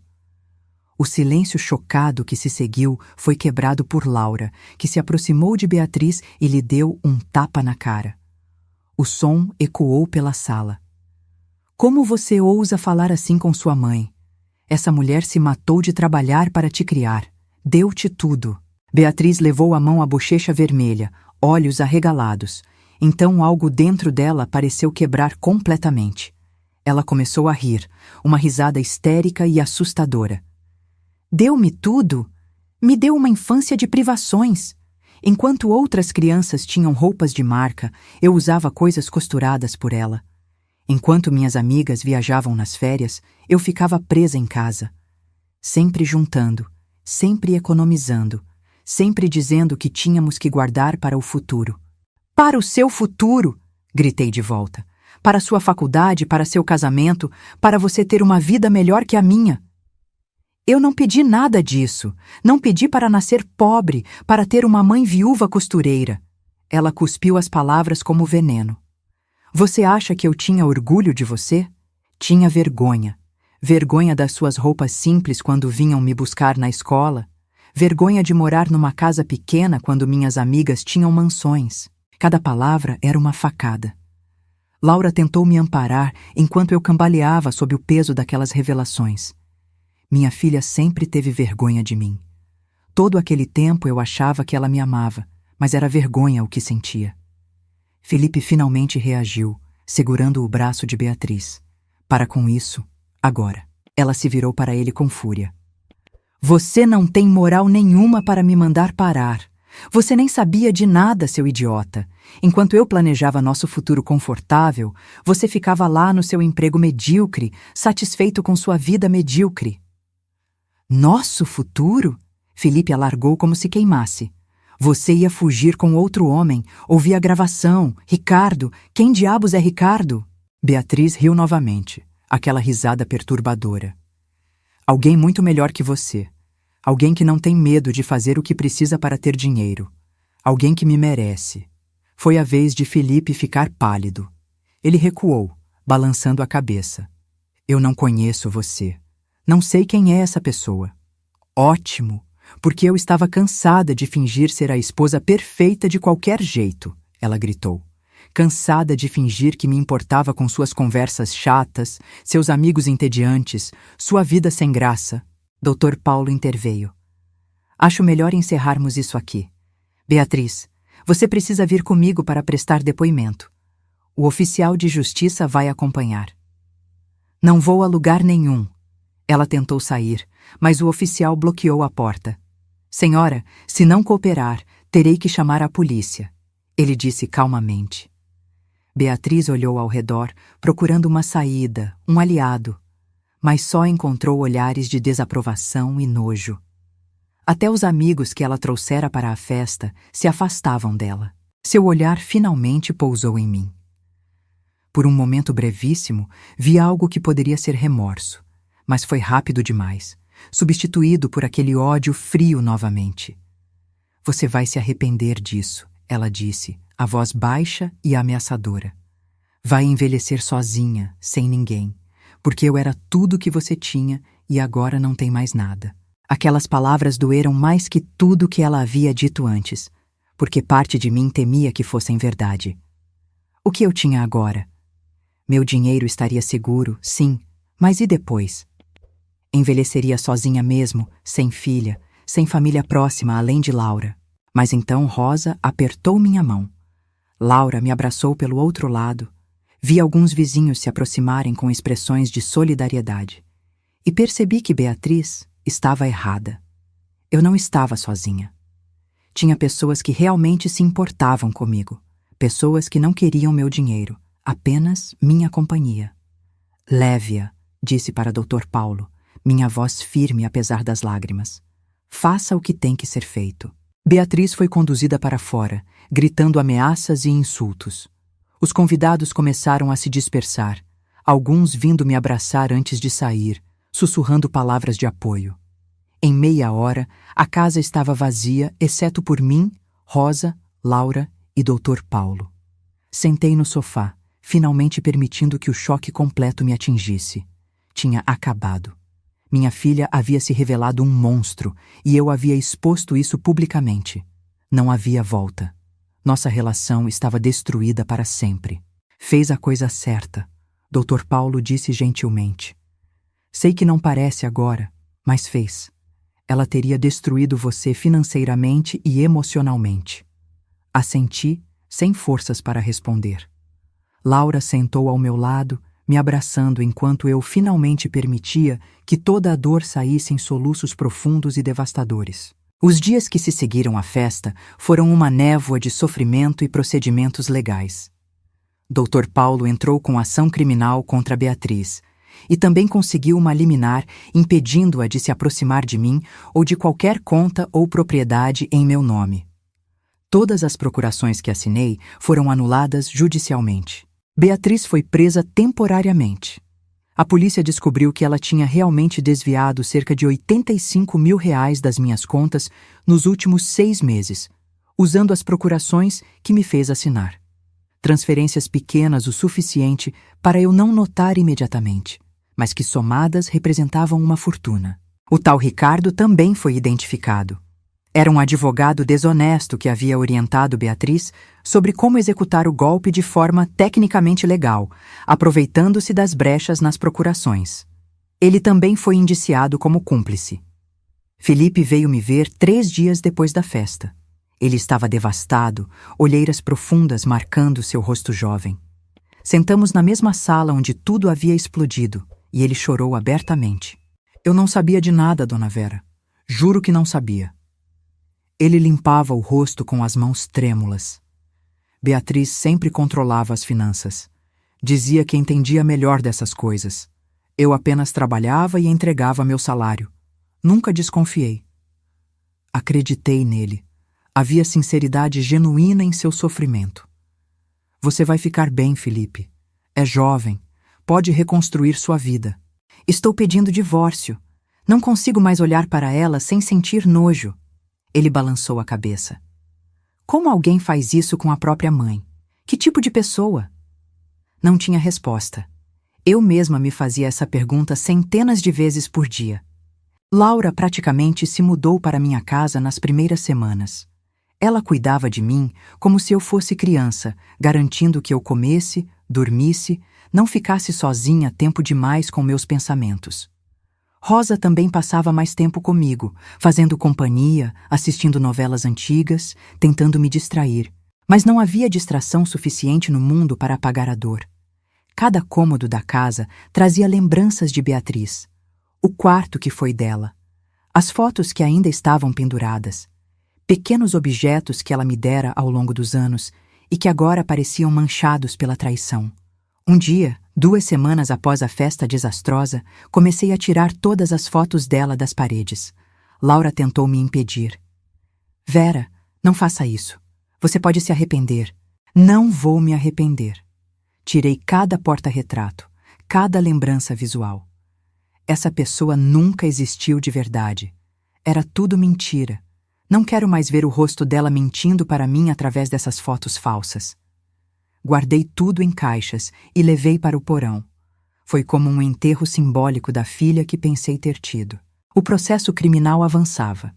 O silêncio chocado que se seguiu foi quebrado por Laura, que se aproximou de Beatriz e lhe deu um tapa na cara. O som ecoou pela sala. Como você ousa falar assim com sua mãe? Essa mulher se matou de trabalhar para te criar. Deu-te tudo. Beatriz levou a mão à bochecha vermelha, olhos arregalados. Então algo dentro dela pareceu quebrar completamente. Ela começou a rir, uma risada histérica e assustadora. Deu-me tudo? Me deu uma infância de privações. Enquanto outras crianças tinham roupas de marca, eu usava coisas costuradas por ela. Enquanto minhas amigas viajavam nas férias, eu ficava presa em casa. Sempre juntando, sempre economizando, sempre dizendo que tínhamos que guardar para o futuro. Para o seu futuro! Gritei de volta. Para sua faculdade, para seu casamento, para você ter uma vida melhor que a minha. Eu não pedi nada disso. Não pedi para nascer pobre, para ter uma mãe viúva costureira. Ela cuspiu as palavras como veneno. Você acha que eu tinha orgulho de você? Tinha vergonha. Vergonha das suas roupas simples quando vinham me buscar na escola. Vergonha de morar numa casa pequena quando minhas amigas tinham mansões. Cada palavra era uma facada. Laura tentou me amparar enquanto eu cambaleava sob o peso daquelas revelações. Minha filha sempre teve vergonha de mim. Todo aquele tempo eu achava que ela me amava, mas era vergonha o que sentia. Felipe finalmente reagiu, segurando o braço de Beatriz. Para com isso, agora. Ela se virou para ele com fúria. Você não tem moral nenhuma para me mandar parar. Você nem sabia de nada, seu idiota. Enquanto eu planejava nosso futuro confortável, você ficava lá no seu emprego medíocre, satisfeito com sua vida medíocre. Nosso futuro? Felipe alargou como se queimasse. Você ia fugir com outro homem, ouvi a gravação. Ricardo, quem diabos é Ricardo? Beatriz riu novamente, aquela risada perturbadora. Alguém muito melhor que você. Alguém que não tem medo de fazer o que precisa para ter dinheiro. Alguém que me merece. Foi a vez de Felipe ficar pálido. Ele recuou, balançando a cabeça. Eu não conheço você. Não sei quem é essa pessoa. Ótimo, porque eu estava cansada de fingir ser a esposa perfeita de qualquer jeito, ela gritou. Cansada de fingir que me importava com suas conversas chatas, seus amigos entediantes, sua vida sem graça. Dr. Paulo interveio. Acho melhor encerrarmos isso aqui. Beatriz, você precisa vir comigo para prestar depoimento. O oficial de justiça vai acompanhar. Não vou a lugar nenhum. Ela tentou sair, mas o oficial bloqueou a porta. Senhora, se não cooperar, terei que chamar a polícia, ele disse calmamente. Beatriz olhou ao redor, procurando uma saída, um aliado, mas só encontrou olhares de desaprovação e nojo. Até os amigos que ela trouxera para a festa se afastavam dela. Seu olhar finalmente pousou em mim. Por um momento brevíssimo, vi algo que poderia ser remorso, mas foi rápido demais, substituído por aquele ódio frio novamente. Você vai se arrepender disso, ela disse, a voz baixa e ameaçadora. Vai envelhecer sozinha, sem ninguém. porque eu era tudo o que você tinha e agora não tem mais nada. Aquelas palavras doeram mais que tudo que ela havia dito antes, porque parte de mim temia que fossem verdade. O que eu tinha agora? Meu dinheiro estaria seguro, sim, mas e depois? Envelheceria sozinha mesmo, sem filha, sem família próxima além de Laura. Mas então Rosa apertou minha mão. Laura me abraçou pelo outro lado. Vi alguns vizinhos se aproximarem com expressões de solidariedade. E percebi que Beatriz estava errada. Eu não estava sozinha. Tinha pessoas que realmente se importavam comigo. Pessoas que não queriam meu dinheiro, apenas minha companhia. Leve-a, disse para Dr. Paulo, minha voz firme apesar das lágrimas. Faça o que tem que ser feito. Beatriz foi conduzida para fora, gritando ameaças e insultos. Os convidados começaram a se dispersar, alguns vindo me abraçar antes de sair, sussurrando palavras de apoio. Em meia hora, a casa estava vazia, exceto por mim, Rosa, Laura e Dr. Paulo. Sentei no sofá, finalmente permitindo que o choque completo me atingisse. Tinha acabado. Minha filha havia se revelado um monstro e eu havia exposto isso publicamente. Não havia volta. Nossa relação estava destruída para sempre. Fez a coisa certa, Dr. Paulo disse gentilmente. Sei que não parece agora, mas fez. Ela teria destruído você financeiramente e emocionalmente. Assenti, sem forças para responder. Laura sentou ao meu lado, me abraçando enquanto eu finalmente permitia que toda a dor saísse em soluços profundos e devastadores. Os dias que se seguiram à festa foram uma névoa de sofrimento e procedimentos legais. Dr. Paulo entrou com ação criminal contra Beatriz e também conseguiu uma liminar impedindo-a de se aproximar de mim ou de qualquer conta ou propriedade em meu nome. Todas as procurações que assinei foram anuladas judicialmente. Beatriz foi presa temporariamente. A polícia descobriu que ela tinha realmente desviado cerca de R$85 mil das minhas contas nos últimos 6 meses, usando as procurações que me fez assinar. Transferências pequenas o suficiente para eu não notar imediatamente, mas que somadas representavam uma fortuna. O tal Ricardo também foi identificado. Era um advogado desonesto que havia orientado Beatriz sobre como executar o golpe de forma tecnicamente legal, aproveitando-se das brechas nas procurações. Ele também foi indiciado como cúmplice. Felipe veio me ver 3 dias depois da festa. Ele estava devastado, olheiras profundas marcando seu rosto jovem. Sentamos na mesma sala onde tudo havia explodido, e ele chorou abertamente. Eu não sabia de nada, Dona Vera. Juro que não sabia. Ele limpava o rosto com as mãos trêmulas. Beatriz sempre controlava as finanças. Dizia que entendia melhor dessas coisas. Eu apenas trabalhava e entregava meu salário. Nunca desconfiei. Acreditei nele. Havia sinceridade genuína em seu sofrimento. Você vai ficar bem, Felipe. É jovem. Pode reconstruir sua vida. Estou pedindo divórcio. Não consigo mais olhar para ela sem sentir nojo. Ele balançou a cabeça. Como alguém faz isso com a própria mãe? Que tipo de pessoa? Não tinha resposta. Eu mesma me fazia essa pergunta centenas de vezes por dia. Laura praticamente se mudou para minha casa nas primeiras semanas. Ela cuidava de mim como se eu fosse criança, garantindo que eu comesse, dormisse, não ficasse sozinha tempo demais com meus pensamentos. Rosa também passava mais tempo comigo, fazendo companhia, assistindo novelas antigas, tentando me distrair. Mas não havia distração suficiente no mundo para apagar a dor. Cada cômodo da casa trazia lembranças de Beatriz. O quarto que foi dela. As fotos que ainda estavam penduradas. Pequenos objetos que ela me dera ao longo dos anos e que agora pareciam manchados pela traição. Um dia, 2 semanas após a festa desastrosa, comecei a tirar todas as fotos dela das paredes. Laura tentou me impedir. Vera, não faça isso. Você pode se arrepender. Não vou me arrepender. Tirei cada porta-retrato, cada lembrança visual. Essa pessoa nunca existiu de verdade. Era tudo mentira. Não quero mais ver o rosto dela mentindo para mim através dessas fotos falsas. Guardei tudo em caixas e levei para o porão. Foi como um enterro simbólico da filha que pensei ter tido. O processo criminal avançava.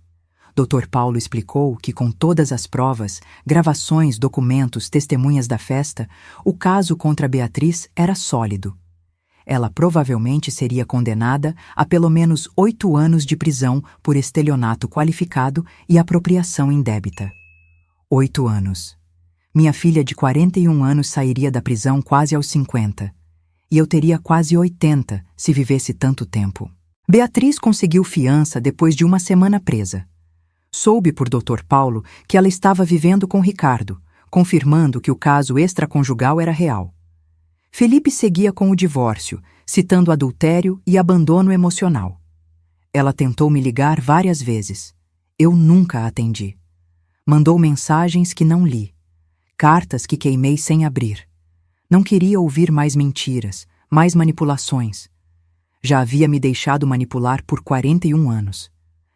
Dr. Paulo explicou que, com todas as provas, gravações, documentos, testemunhas da festa, o caso contra Beatriz era sólido. Ela provavelmente seria condenada a pelo menos 8 anos de prisão por estelionato qualificado e apropriação indébita. 8 anos. Minha filha de 41 anos sairia da prisão quase aos 50. E eu teria quase 80 se vivesse tanto tempo. Beatriz conseguiu fiança depois de uma semana presa. Soube por Dr. Paulo que ela estava vivendo com Ricardo, confirmando que o caso extraconjugal era real. Felipe seguia com o divórcio, citando adultério e abandono emocional. Ela tentou me ligar várias vezes. Eu nunca a atendi. Mandou mensagens que não li, cartas que queimei sem abrir. Não queria ouvir mais mentiras, mais manipulações. Já havia me deixado manipular por 41 anos.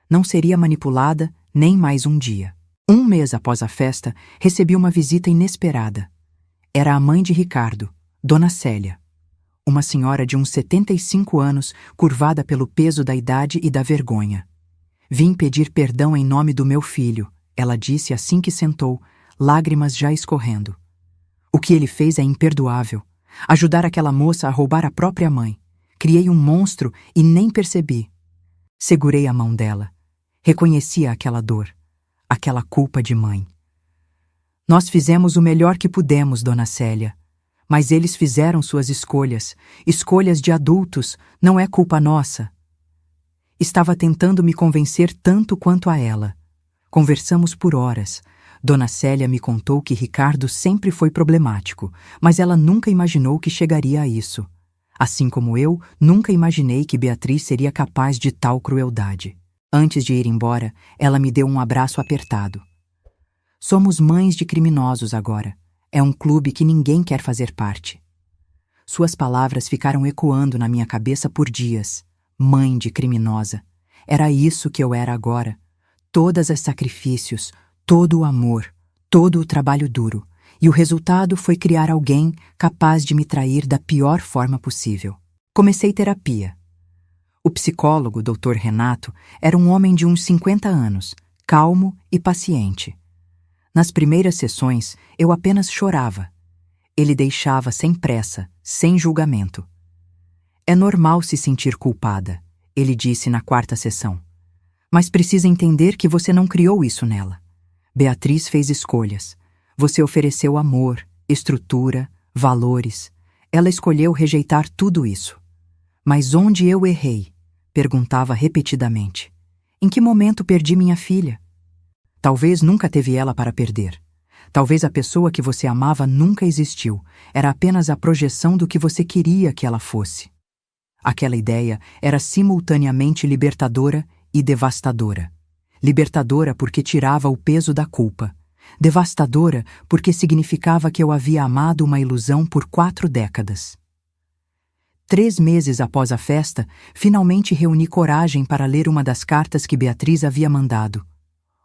Não seria manipulada nem mais um dia. Um mês após a festa, recebi uma visita inesperada. Era a mãe de Ricardo, Dona Célia. Uma senhora de uns 75 anos, curvada pelo peso da idade e da vergonha. Vim pedir perdão em nome do meu filho, ela disse assim que sentou, lágrimas já escorrendo. O que ele fez é imperdoável. Ajudar aquela moça a roubar a própria mãe. Criei um monstro e nem percebi. Segurei a mão dela. Reconhecia aquela dor, aquela culpa de mãe. Nós fizemos o melhor que pudemos, Dona Célia. Mas eles fizeram suas escolhas, escolhas de adultos, não é culpa nossa. Estava tentando me convencer tanto quanto a ela. Conversamos por horas. Dona Célia me contou que Ricardo sempre foi problemático, mas ela nunca imaginou que chegaria a isso. Assim como eu, nunca imaginei que Beatriz seria capaz de tal crueldade. Antes de ir embora, ela me deu um abraço apertado. Somos mães de criminosos agora. É um clube que ninguém quer fazer parte. Suas palavras ficaram ecoando na minha cabeça por dias. Mãe de criminosa. Era isso que eu era agora. Todos os sacrifícios, todo o amor, todo o trabalho duro. E o resultado foi criar alguém capaz de me trair da pior forma possível. Comecei terapia. O psicólogo, Dr. Renato, era um homem de uns 50 anos, calmo e paciente. Nas primeiras sessões, eu apenas chorava. Ele deixava sem pressa, sem julgamento. É normal se sentir culpada, ele disse na 4ª sessão. Mas precisa entender que você não criou isso nela. Beatriz fez escolhas. Você ofereceu amor, estrutura, valores. Ela escolheu rejeitar tudo isso. Mas onde eu errei? Perguntava repetidamente. Em que momento perdi minha filha? Talvez nunca teve ela para perder. Talvez a pessoa que você amava nunca existiu. Era apenas a projeção do que você queria que ela fosse. Aquela ideia era simultaneamente libertadora e devastadora. Libertadora porque tirava o peso da culpa. Devastadora porque significava que eu havia amado uma ilusão por 4 décadas. 3 meses após a festa, finalmente reuni coragem para ler uma das cartas que Beatriz havia mandado.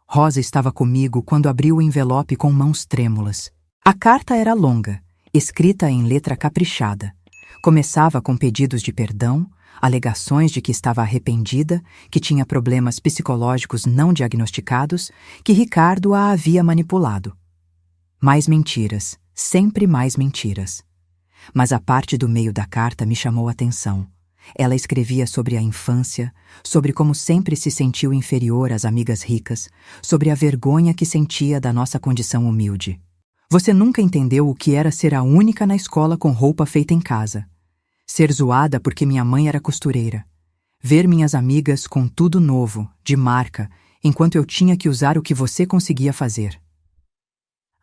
Rosa estava comigo quando abriu o envelope com mãos trêmulas. A carta era longa, escrita em letra caprichada. Começava com pedidos de perdão, alegações de que estava arrependida, que tinha problemas psicológicos não diagnosticados, que Ricardo a havia manipulado. Mais mentiras, sempre mais mentiras. Mas a parte do meio da carta me chamou a atenção. Ela escrevia sobre a infância, sobre como sempre se sentiu inferior às amigas ricas, sobre a vergonha que sentia da nossa condição humilde. Você nunca entendeu o que era ser a única na escola com roupa feita em casa. Ser zoada porque minha mãe era costureira. Ver minhas amigas com tudo novo, de marca, enquanto eu tinha que usar o que você conseguia fazer.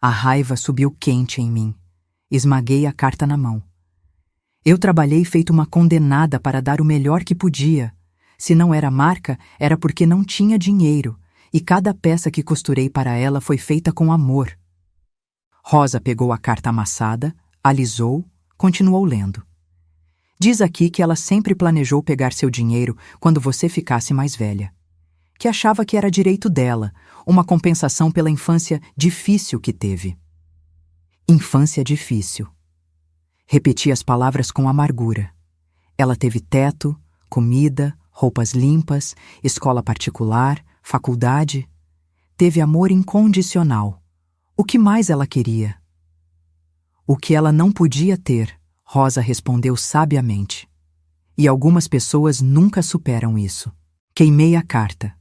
A raiva subiu quente em mim. Esmaguei a carta na mão. Eu trabalhei feito uma condenada para dar o melhor que podia. Se não era marca, era porque não tinha dinheiro, e cada peça que costurei para ela foi feita com amor. Rosa pegou a carta amassada, alisou, continuou lendo. Diz aqui que ela sempre planejou pegar seu dinheiro quando você ficasse mais velha. Que achava que era direito dela, uma compensação pela infância difícil que teve. Infância difícil. Repeti as palavras com amargura. Ela teve teto, comida, roupas limpas, escola particular, faculdade. Teve amor incondicional. O que mais ela queria? O que ela não podia ter, Rosa respondeu sabiamente. E algumas pessoas nunca superam isso. Queimei a carta.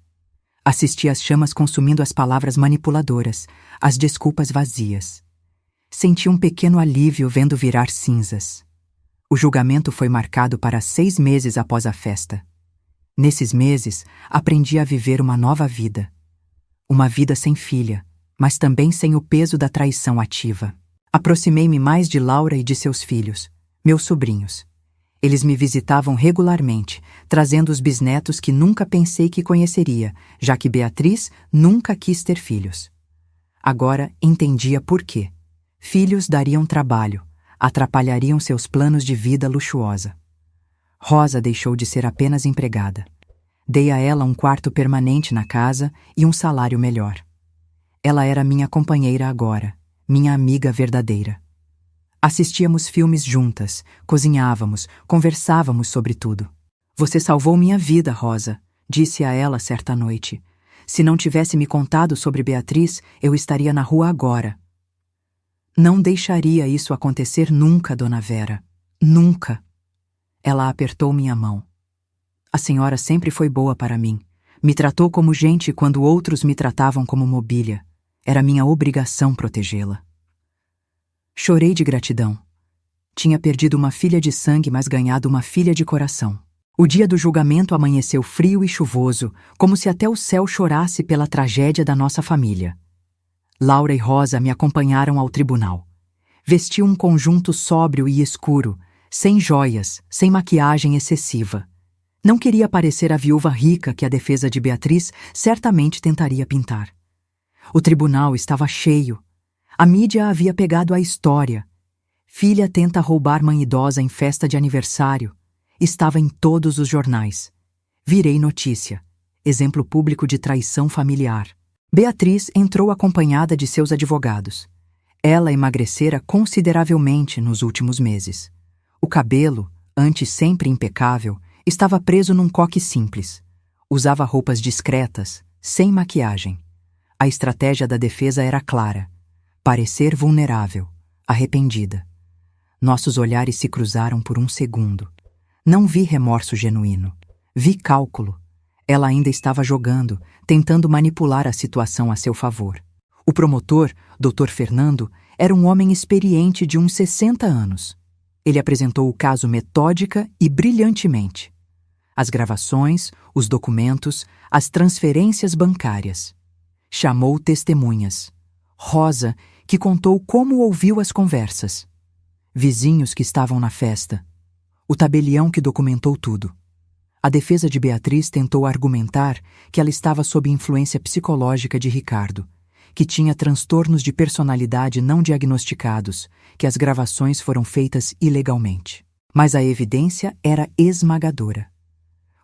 Assisti às chamas consumindo as palavras manipuladoras, as desculpas vazias. Senti um pequeno alívio vendo virar cinzas. O julgamento foi marcado para 6 meses após a festa. Nesses meses, aprendi a viver uma nova vida. Uma vida sem filha, mas também sem o peso da traição ativa. Aproximei-me mais de Laura e de seus filhos, meus sobrinhos. Eles me visitavam regularmente, trazendo os bisnetos que nunca pensei que conheceria, já que Beatriz nunca quis ter filhos. Agora entendia por quê. Filhos dariam trabalho, atrapalhariam seus planos de vida luxuosa. Rosa deixou de ser apenas empregada. Dei a ela um quarto permanente na casa e um salário melhor. Ela era minha companheira agora, minha amiga verdadeira. Assistíamos filmes juntas, cozinhávamos, conversávamos sobre tudo. Você salvou minha vida, Rosa, disse a ela certa noite. Se não tivesse me contado sobre Beatriz, eu estaria na rua agora. Não deixaria isso acontecer nunca, Dona Vera. Nunca. Ela apertou minha mão. A senhora sempre foi boa para mim. Me tratou como gente quando outros me tratavam como mobília. Era minha obrigação protegê-la. Chorei de gratidão. Tinha perdido uma filha de sangue, mas ganhado uma filha de coração. O dia do julgamento amanheceu frio e chuvoso, como se até o céu chorasse pela tragédia da nossa família. Laura e Rosa me acompanharam ao tribunal. Vesti um conjunto sóbrio e escuro, sem joias, sem maquiagem excessiva. Não queria parecer a viúva rica que a defesa de Beatriz certamente tentaria pintar. O tribunal estava cheio. A mídia havia pegado a história. Filha tenta roubar mãe idosa em festa de aniversário. Estava em todos os jornais. Virei notícia. Exemplo público de traição familiar. Beatriz entrou acompanhada de seus advogados. Ela emagrecera consideravelmente nos últimos meses. O cabelo, antes sempre impecável, estava preso num coque simples. Usava roupas discretas, sem maquiagem. A estratégia da defesa era clara. Parecer vulnerável, arrependida. Nossos olhares se cruzaram por um segundo. Não vi remorso genuíno. Vi cálculo. Ela ainda estava jogando, tentando manipular a situação a seu favor. O promotor, Dr. Fernando, era um homem experiente de uns 60 anos. Ele apresentou o caso metódica e brilhantemente. As gravações, os documentos, as transferências bancárias. Chamou testemunhas. Rosa, que contou como ouviu as conversas. Vizinhos que estavam na festa. O tabelião que documentou tudo. A defesa de Beatriz tentou argumentar que ela estava sob influência psicológica de Ricardo, que tinha transtornos de personalidade não diagnosticados, que as gravações foram feitas ilegalmente. Mas a evidência era esmagadora.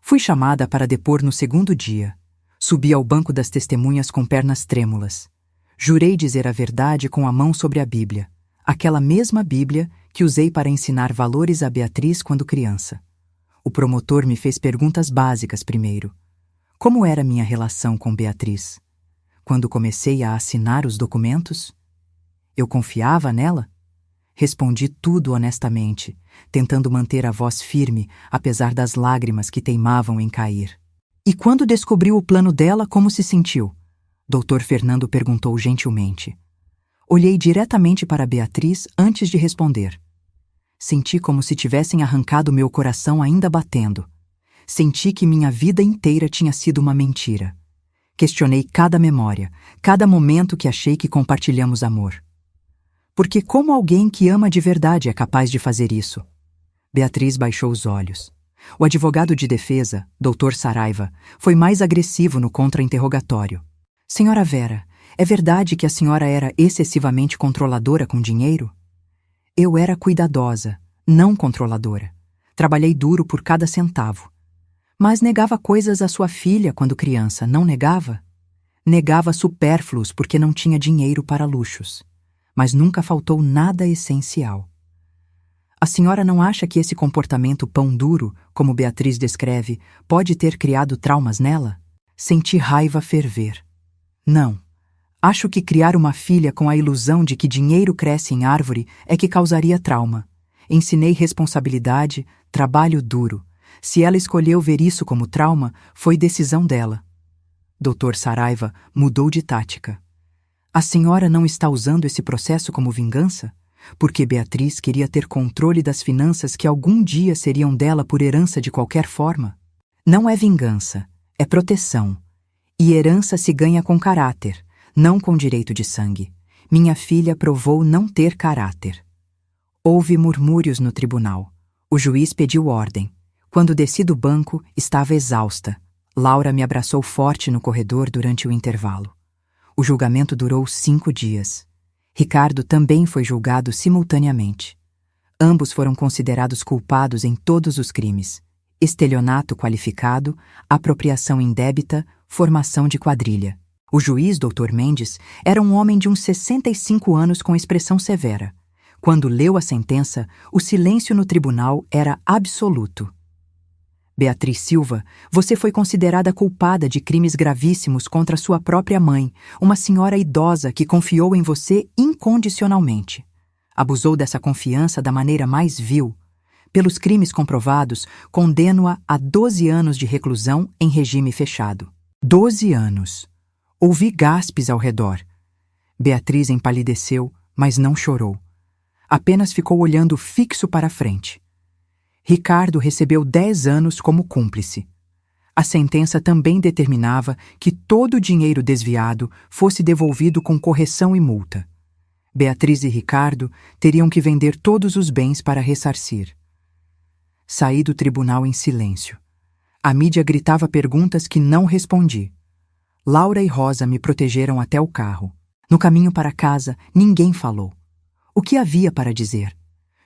Fui chamada para depor no segundo dia. Subi ao banco das testemunhas com pernas trêmulas. Jurei dizer a verdade com a mão sobre a Bíblia, aquela mesma Bíblia que usei para ensinar valores a Beatriz quando criança. O promotor me fez perguntas básicas primeiro. Como era minha relação com Beatriz? Quando comecei a assinar os documentos? Eu confiava nela? Respondi tudo honestamente, tentando manter a voz firme, apesar das lágrimas que teimavam em cair. E quando descobriu o plano dela, como se sentiu? Dr. Fernando perguntou gentilmente. Olhei diretamente para Beatriz antes de responder. Senti como se tivessem arrancado meu coração ainda batendo. Senti que minha vida inteira tinha sido uma mentira. Questionei cada memória, cada momento que achei que compartilhamos amor. Porque como alguém que ama de verdade é capaz de fazer isso? Beatriz baixou os olhos. O advogado de defesa, Dr. Saraiva, foi mais agressivo no contra-interrogatório. Senhora Vera, é verdade que a senhora era excessivamente controladora com dinheiro? Eu era cuidadosa, não controladora. Trabalhei duro por cada centavo. Mas negava coisas à sua filha quando criança, não negava? Negava supérfluos porque não tinha dinheiro para luxos. Mas nunca faltou nada essencial. A senhora não acha que esse comportamento pão duro, como Beatriz descreve, pode ter criado traumas nela? Senti raiva ferver. Não. Acho que criar uma filha com a ilusão de que dinheiro cresce em árvore é que causaria trauma. Ensinei responsabilidade, trabalho duro. Se ela escolheu ver isso como trauma, foi decisão dela. Dr. Saraiva mudou de tática. A senhora não está usando esse processo como vingança? Porque Beatriz queria ter controle das finanças que algum dia seriam dela por herança de qualquer forma? Não é vingança, é proteção. E herança se ganha com caráter, não com direito de sangue. Minha filha provou não ter caráter. Houve murmúrios no tribunal. O juiz pediu ordem. Quando desci do banco, estava exausta. Laura me abraçou forte no corredor durante o intervalo. O julgamento durou 5 dias. Ricardo também foi julgado simultaneamente. Ambos foram considerados culpados em todos os crimes: estelionato qualificado, apropriação indébita, formação de quadrilha. O juiz, Dr. Mendes, era um homem de uns 65 anos com expressão severa. Quando leu a sentença, o silêncio no tribunal era absoluto. Beatriz Silva, você foi considerada culpada de crimes gravíssimos contra sua própria mãe, uma senhora idosa que confiou em você incondicionalmente. Abusou dessa confiança da maneira mais vil. Pelos crimes comprovados, condeno-a a 12 anos de reclusão em regime fechado. 12 anos. Ouvi gaspes ao redor. Beatriz empalideceu, mas não chorou. Apenas ficou olhando fixo para a frente. Ricardo recebeu 10 anos como cúmplice. A sentença também determinava que todo o dinheiro desviado fosse devolvido com correção e multa. Beatriz e Ricardo teriam que vender todos os bens para ressarcir. Saí do tribunal em silêncio. A mídia gritava perguntas que não respondi. Laura e Rosa me protegeram até o carro. No caminho para casa, ninguém falou. O que havia para dizer?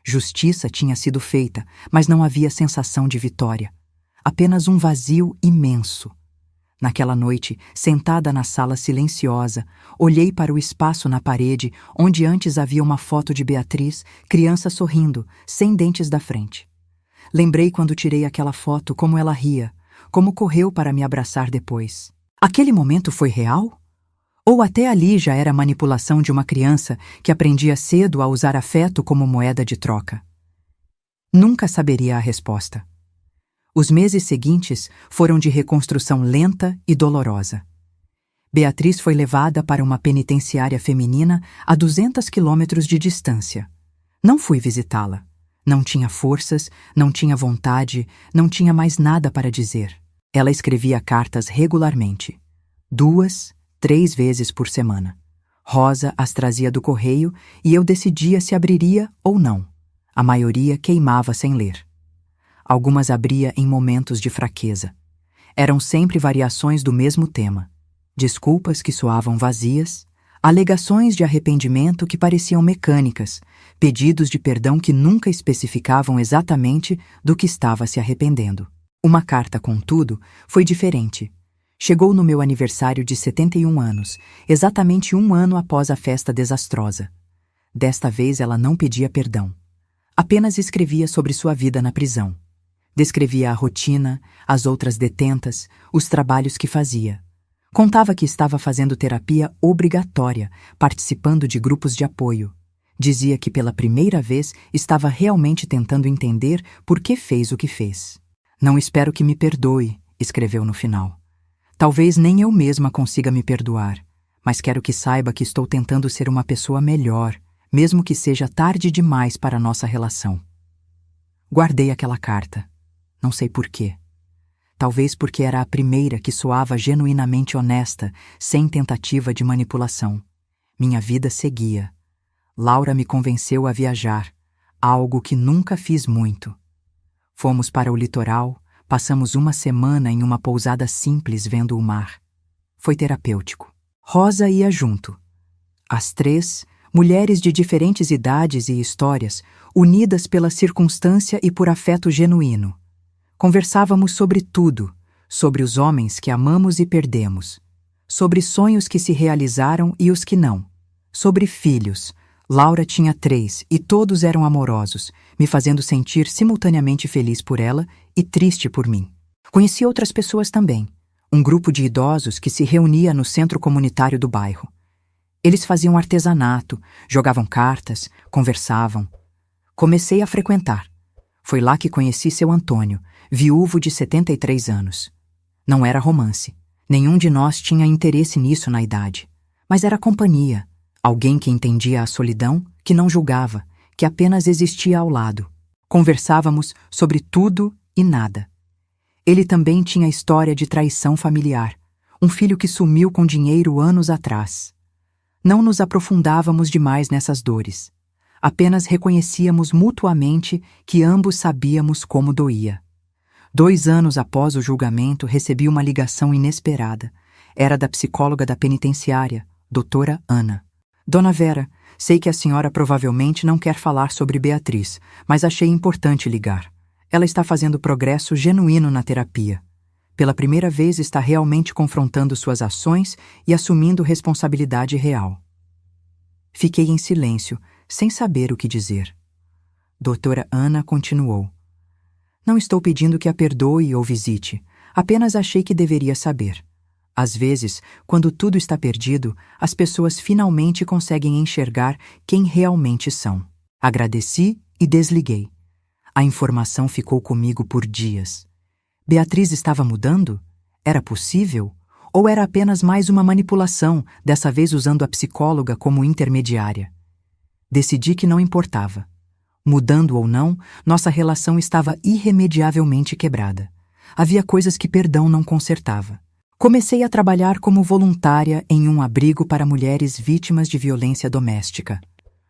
Justiça tinha sido feita, mas não havia sensação de vitória. Apenas um vazio imenso. Naquela noite, sentada na sala silenciosa, olhei para o espaço na parede onde antes havia uma foto de Beatriz, criança sorrindo, sem dentes da frente. Lembrei quando tirei aquela foto como ela ria, como correu para me abraçar depois. Aquele momento foi real? Ou até ali já era manipulação de uma criança que aprendia cedo a usar afeto como moeda de troca? Nunca saberia a resposta. Os meses seguintes foram de reconstrução lenta e dolorosa. Beatriz foi levada para uma penitenciária feminina a 200 quilômetros de distância. Não fui visitá-la. Não tinha forças, não tinha vontade, não tinha mais nada para dizer. Ela escrevia cartas regularmente. 2, 3 vezes por semana. Rosa as trazia do correio e eu decidia se abriria ou não. A maioria queimava sem ler. Algumas abria em momentos de fraqueza. Eram sempre variações do mesmo tema. Desculpas que soavam vazias, alegações de arrependimento que pareciam mecânicas, pedidos de perdão que nunca especificavam exatamente do que estava se arrependendo. Uma carta, contudo, foi diferente. Chegou no meu aniversário de 71 anos, exatamente 1 ano após a festa desastrosa. Desta vez ela não pedia perdão. Apenas escrevia sobre sua vida na prisão. Descrevia a rotina, as outras detentas, os trabalhos que fazia. Contava que estava fazendo terapia obrigatória, participando de grupos de apoio. Dizia que pela primeira vez estava realmente tentando entender por que fez o que fez. Não espero que me perdoe, escreveu no final. Talvez nem eu mesma consiga me perdoar, mas quero que saiba que estou tentando ser uma pessoa melhor, mesmo que seja tarde demais para a nossa relação. Guardei aquela carta. Não sei por quê. Talvez porque era a primeira que soava genuinamente honesta, sem tentativa de manipulação. Minha vida seguia. Laura me convenceu a viajar, algo que nunca fiz muito. Fomos para o litoral, passamos uma semana em uma pousada simples vendo o mar. Foi terapêutico. Rosa ia junto. As 3, mulheres de diferentes idades e histórias, unidas pela circunstância e por afeto genuíno. Conversávamos sobre tudo, sobre os homens que amamos e perdemos, sobre sonhos que se realizaram e os que não, sobre filhos, Laura tinha 3 e todos eram amorosos, me fazendo sentir simultaneamente feliz por ela e triste por mim. Conheci outras pessoas também, um grupo de idosos que se reunia no centro comunitário do bairro. Eles faziam artesanato, jogavam cartas, conversavam. Comecei a frequentar. Foi lá que conheci seu Antônio, viúvo de 73 anos. Não era romance. Nenhum de nós tinha interesse nisso na idade. Mas era companhia. Alguém que entendia a solidão, que não julgava, que apenas existia ao lado. Conversávamos sobre tudo e nada. Ele também tinha história de traição familiar. Um filho que sumiu com dinheiro anos atrás. Não nos aprofundávamos demais nessas dores. Apenas reconhecíamos mutuamente que ambos sabíamos como doía. 2 anos após o julgamento, recebi uma ligação inesperada. Era da psicóloga da penitenciária, doutora Ana. Dona Vera, sei que a senhora provavelmente não quer falar sobre Beatriz, mas achei importante ligar. Ela está fazendo progresso genuíno na terapia. Pela primeira vez está realmente confrontando suas ações e assumindo responsabilidade real. Fiquei em silêncio, sem saber o que dizer. Doutora Ana continuou. Não estou pedindo que a perdoe ou visite, apenas achei que deveria saber. Às vezes, quando tudo está perdido, as pessoas finalmente conseguem enxergar quem realmente são. Agradeci e desliguei. A informação ficou comigo por dias. Beatriz estava mudando? Era possível? Ou era apenas mais uma manipulação, dessa vez usando a psicóloga como intermediária? Decidi que não importava. Mudando ou não, nossa relação estava irremediavelmente quebrada. Havia coisas que perdão não consertava. Comecei a trabalhar como voluntária em um abrigo para mulheres vítimas de violência doméstica.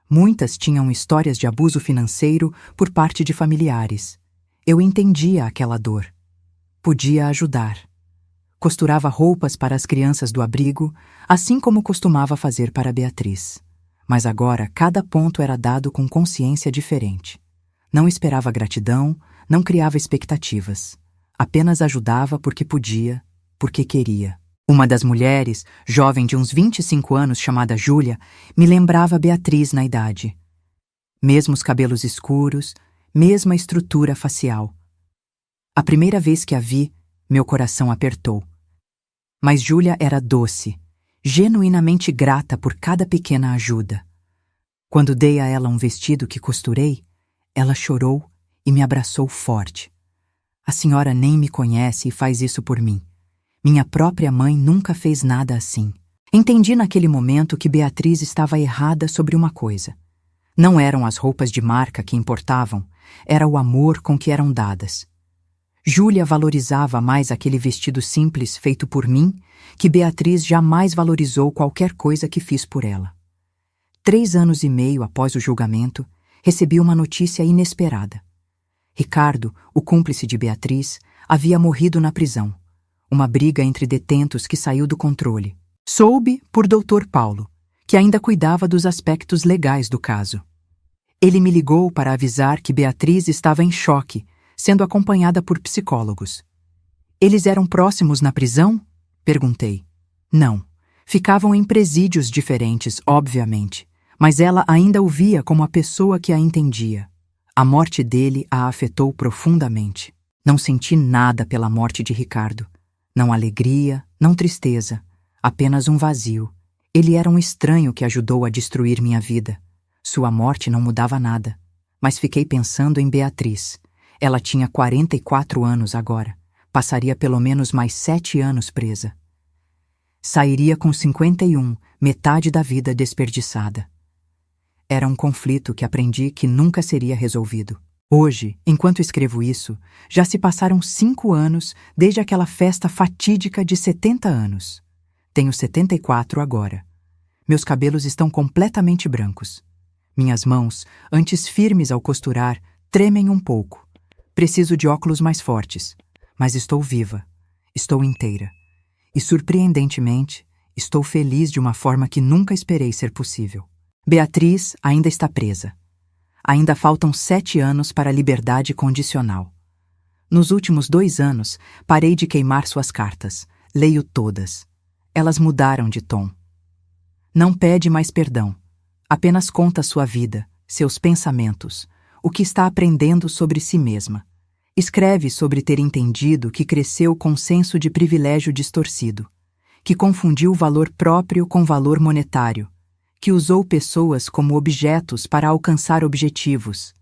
Muitas tinham histórias de abuso financeiro por parte de familiares. Eu entendia aquela dor. Podia ajudar. Costurava roupas para as crianças do abrigo, assim como costumava fazer para Beatriz. Mas agora cada ponto era dado com consciência diferente. Não esperava gratidão, não criava expectativas. Apenas ajudava porque podia, porque queria. Uma das mulheres, jovem de uns 25 anos chamada Júlia, me lembrava Beatriz na idade. Mesmos cabelos escuros, mesma estrutura facial. A primeira vez que a vi, meu coração apertou. Mas Júlia era doce, genuinamente grata por cada pequena ajuda. Quando dei a ela um vestido que costurei, ela chorou e me abraçou forte. A senhora nem me conhece e faz isso por mim. Minha própria mãe nunca fez nada assim. Entendi naquele momento que Beatriz estava errada sobre uma coisa. Não eram as roupas de marca que importavam, era o amor com que eram dadas. Júlia valorizava mais aquele vestido simples feito por mim, que Beatriz jamais valorizou qualquer coisa que fiz por ela. 3 anos e meio após o julgamento, recebi uma notícia inesperada. Ricardo, o cúmplice de Beatriz, havia morrido na prisão. Uma briga entre detentos que saiu do controle. Soube por Dr. Paulo, que ainda cuidava dos aspectos legais do caso. Ele me ligou para avisar que Beatriz estava em choque, sendo acompanhada por psicólogos. Eles eram próximos na prisão? Perguntei. Não. Ficavam em presídios diferentes, obviamente, mas ela ainda o via como a pessoa que a entendia. A morte dele a afetou profundamente. Não senti nada pela morte de Ricardo. Não alegria, não tristeza, apenas um vazio. Ele era um estranho que ajudou a destruir minha vida. Sua morte não mudava nada. Mas fiquei pensando em Beatriz. Ela tinha 44 anos agora. Passaria pelo menos mais 7 anos presa. Sairia com 51, metade da vida desperdiçada. Era um conflito que aprendi que nunca seria resolvido. Hoje, enquanto escrevo isso, já se passaram 5 anos desde aquela festa fatídica de 70 anos. Tenho 74 agora. Meus cabelos estão completamente brancos. Minhas mãos, antes firmes ao costurar, tremem um pouco. Preciso de óculos mais fortes, mas estou viva, estou inteira. E, surpreendentemente, estou feliz de uma forma que nunca esperei ser possível. Beatriz ainda está presa. Ainda faltam 7 anos para a liberdade condicional. Nos últimos 2 anos, parei de queimar suas cartas. Leio todas. Elas mudaram de tom. Não pede mais perdão. Apenas conta sua vida, seus pensamentos, o que está aprendendo sobre si mesma. Escreve sobre ter entendido que cresceu com senso de privilégio distorcido, que confundiu valor próprio com valor monetário, que usou pessoas como objetos para alcançar objetivos.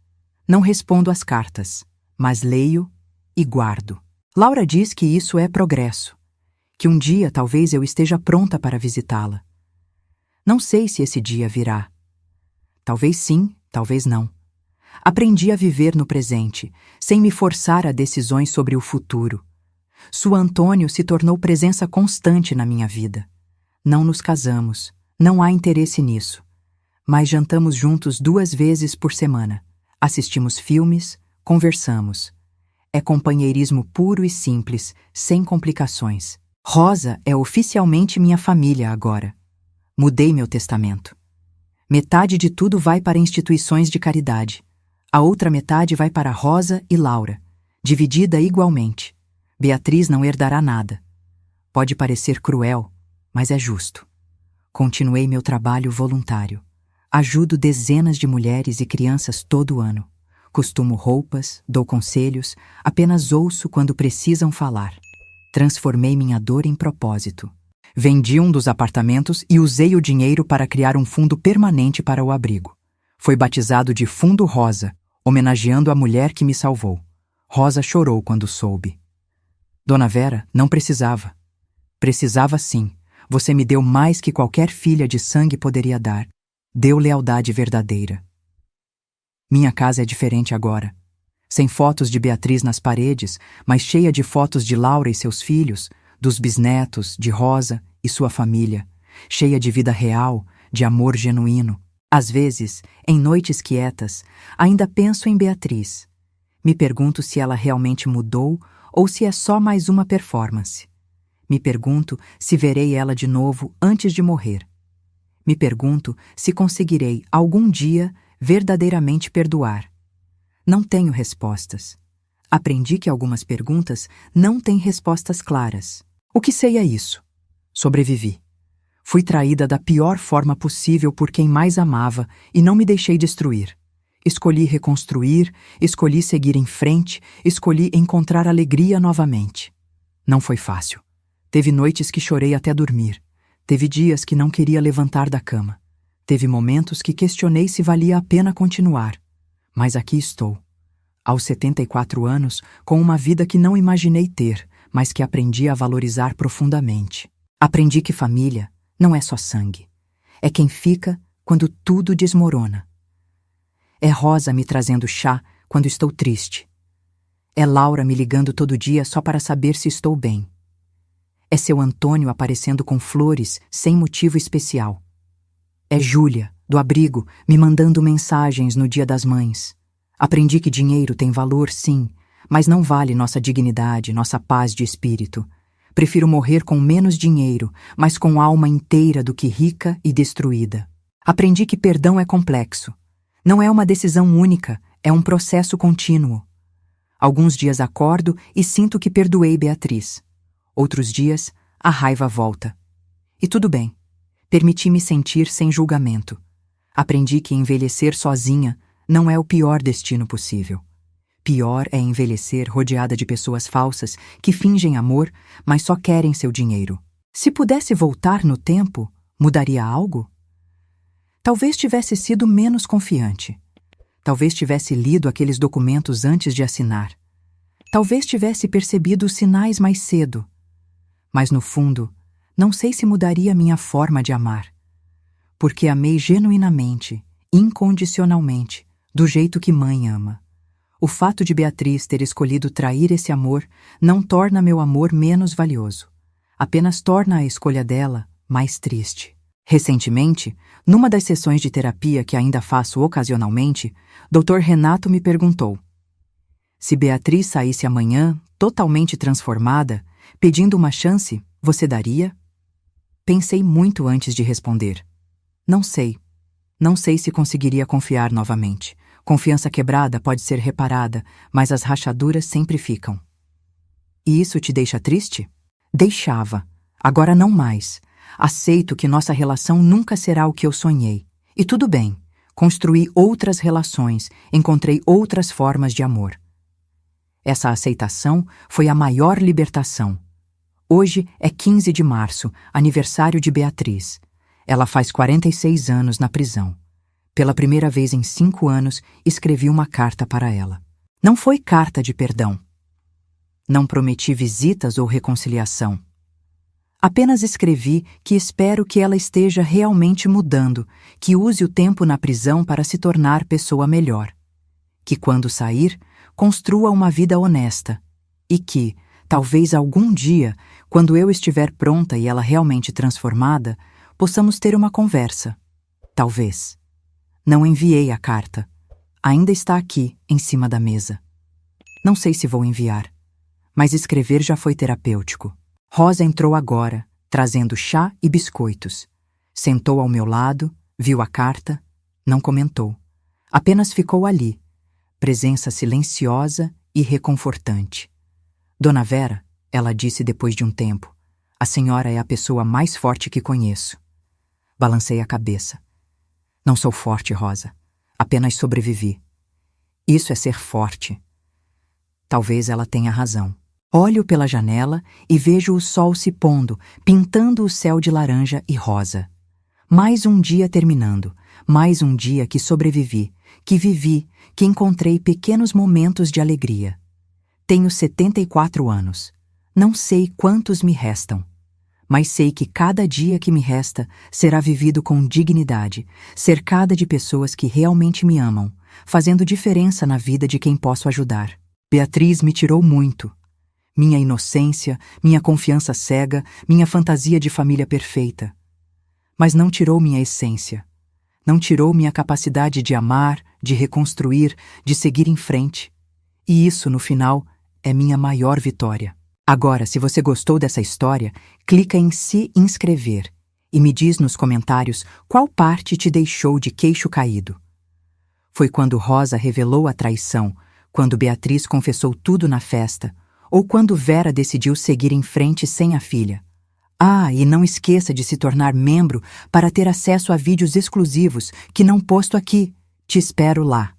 Não respondo às cartas, mas leio e guardo. Laura diz que isso é progresso, que um dia talvez eu esteja pronta para visitá-la. Não sei se esse dia virá. Talvez sim, talvez não. Aprendi a viver no presente, sem me forçar a decisões sobre o futuro. Sua Antônio se tornou presença constante na minha vida. Não nos casamos, não há interesse nisso. Mas jantamos juntos 2 vezes por semana. Assistimos filmes, conversamos. É companheirismo puro e simples, sem complicações. Rosa é oficialmente minha família agora. Mudei meu testamento. Metade de tudo vai para instituições de caridade. A outra metade vai para Rosa e Laura, dividida igualmente. Beatriz não herdará nada. Pode parecer cruel, mas é justo. Continuei meu trabalho voluntário. Ajudo dezenas de mulheres e crianças todo ano. Costumo roupas, dou conselhos, apenas ouço quando precisam falar. Transformei minha dor em propósito. Vendi um dos apartamentos e usei o dinheiro para criar um fundo permanente para o abrigo. Foi batizado de Fundo Rosa, homenageando a mulher que me salvou. Rosa chorou quando soube. Dona Vera, não precisava. Precisava sim. Você me deu mais que qualquer filha de sangue poderia dar. Deu lealdade verdadeira. Minha casa é diferente agora. Sem fotos de Beatriz nas paredes, mas cheia de fotos de Laura e seus filhos, dos bisnetos, de Rosa e sua família, cheia de vida real, de amor genuíno. Às vezes, em noites quietas, ainda penso em Beatriz. Me pergunto se ela realmente mudou ou se é só mais uma performance. Me pergunto se verei ela de novo antes de morrer. Me pergunto se conseguirei, algum dia, verdadeiramente perdoar. Não tenho respostas. Aprendi que algumas perguntas não têm respostas claras. O que sei é isso. Sobrevivi. Fui traída da pior forma possível por quem mais amava e não me deixei destruir. Escolhi reconstruir, escolhi seguir em frente, escolhi encontrar alegria novamente. Não foi fácil. Teve noites que chorei até dormir. Teve dias que não queria levantar da cama. Teve momentos que questionei se valia a pena continuar. Mas aqui estou. Aos 74 anos, com uma vida que não imaginei ter, mas que aprendi a valorizar profundamente. Aprendi que família não é só sangue. É quem fica quando tudo desmorona. É Rosa me trazendo chá quando estou triste. É Laura me ligando todo dia só para saber se estou bem. É seu Antônio aparecendo com flores sem motivo especial. É Júlia, do abrigo, me mandando mensagens no Dia das Mães. Aprendi que dinheiro tem valor, sim, mas não vale nossa dignidade, nossa paz de espírito. Prefiro morrer com menos dinheiro, mas com alma inteira do que rica e destruída. Aprendi que perdão é complexo. Não é uma decisão única, é um processo contínuo. Alguns dias acordo e sinto que perdoei Beatriz. Outros dias, a raiva volta. E tudo bem. Permiti-me sentir sem julgamento. Aprendi que envelhecer sozinha não é o pior destino possível. Pior é envelhecer rodeada de pessoas falsas que fingem amor, mas só querem seu dinheiro. Se pudesse voltar no tempo, mudaria algo? Talvez tivesse sido menos confiante. Talvez tivesse lido aqueles documentos antes de assinar. Talvez tivesse percebido os sinais mais cedo. Mas, no fundo, não sei se mudaria minha forma de amar. Porque amei genuinamente, incondicionalmente, do jeito que mãe ama. O fato de Beatriz ter escolhido trair esse amor não torna meu amor menos valioso. Apenas torna a escolha dela mais triste. Recentemente, numa das sessões de terapia que ainda faço ocasionalmente, Dr. Renato me perguntou: se Beatriz saísse amanhã, totalmente transformada, pedindo uma chance, você daria? Pensei muito antes de responder. Não sei. Não sei se conseguiria confiar novamente. Confiança quebrada pode ser reparada, mas as rachaduras sempre ficam. E isso te deixa triste? Deixava. Agora não mais. Aceito que nossa relação nunca será o que eu sonhei. E tudo bem, construí outras relações, encontrei outras formas de amor. Essa aceitação foi a maior libertação. Hoje é 15 de março, aniversário de Beatriz. Ela faz 46 anos na prisão. Pela primeira vez em 5 anos, escrevi uma carta para ela. Não foi carta de perdão. Não prometi visitas ou reconciliação. Apenas escrevi que espero que ela esteja realmente mudando, que use o tempo na prisão para se tornar pessoa melhor. Que quando sair, construa uma vida honesta. E que, talvez algum dia, quando eu estiver pronta e ela realmente transformada, possamos ter uma conversa. Talvez. Não enviei a carta. Ainda está aqui, em cima da mesa. Não sei se vou enviar, mas escrever já foi terapêutico. Rosa entrou agora, trazendo chá e biscoitos. Sentou ao meu lado, viu a carta, não comentou. Apenas ficou ali, presença silenciosa e reconfortante. Dona Vera, ela disse depois de um tempo, a senhora é a pessoa mais forte que conheço. Balancei a cabeça. Não sou forte, Rosa. Apenas sobrevivi. Isso é ser forte. Talvez ela tenha razão. Olho pela janela e vejo o sol se pondo, pintando o céu de laranja e rosa. Mais um dia terminando, mais um dia que sobrevivi, que vivi, que encontrei pequenos momentos de alegria. Tenho 74 anos. Não sei quantos me restam, mas sei que cada dia que me resta será vivido com dignidade, cercada de pessoas que realmente me amam, fazendo diferença na vida de quem posso ajudar. Beatriz me tirou muito. Minha inocência, minha confiança cega, minha fantasia de família perfeita. Mas não tirou minha essência. Não tirou minha capacidade de amar, de reconstruir, de seguir em frente. E isso, no final, é minha maior vitória. Agora, se você gostou dessa história, clica em se inscrever e me diz nos comentários qual parte te deixou de queixo caído. Foi quando Rosa revelou a traição, quando Beatriz confessou tudo na festa, ou quando Vera decidiu seguir em frente sem a filha. Ah, e não esqueça de se tornar membro para ter acesso a vídeos exclusivos que não posto aqui. Te espero lá.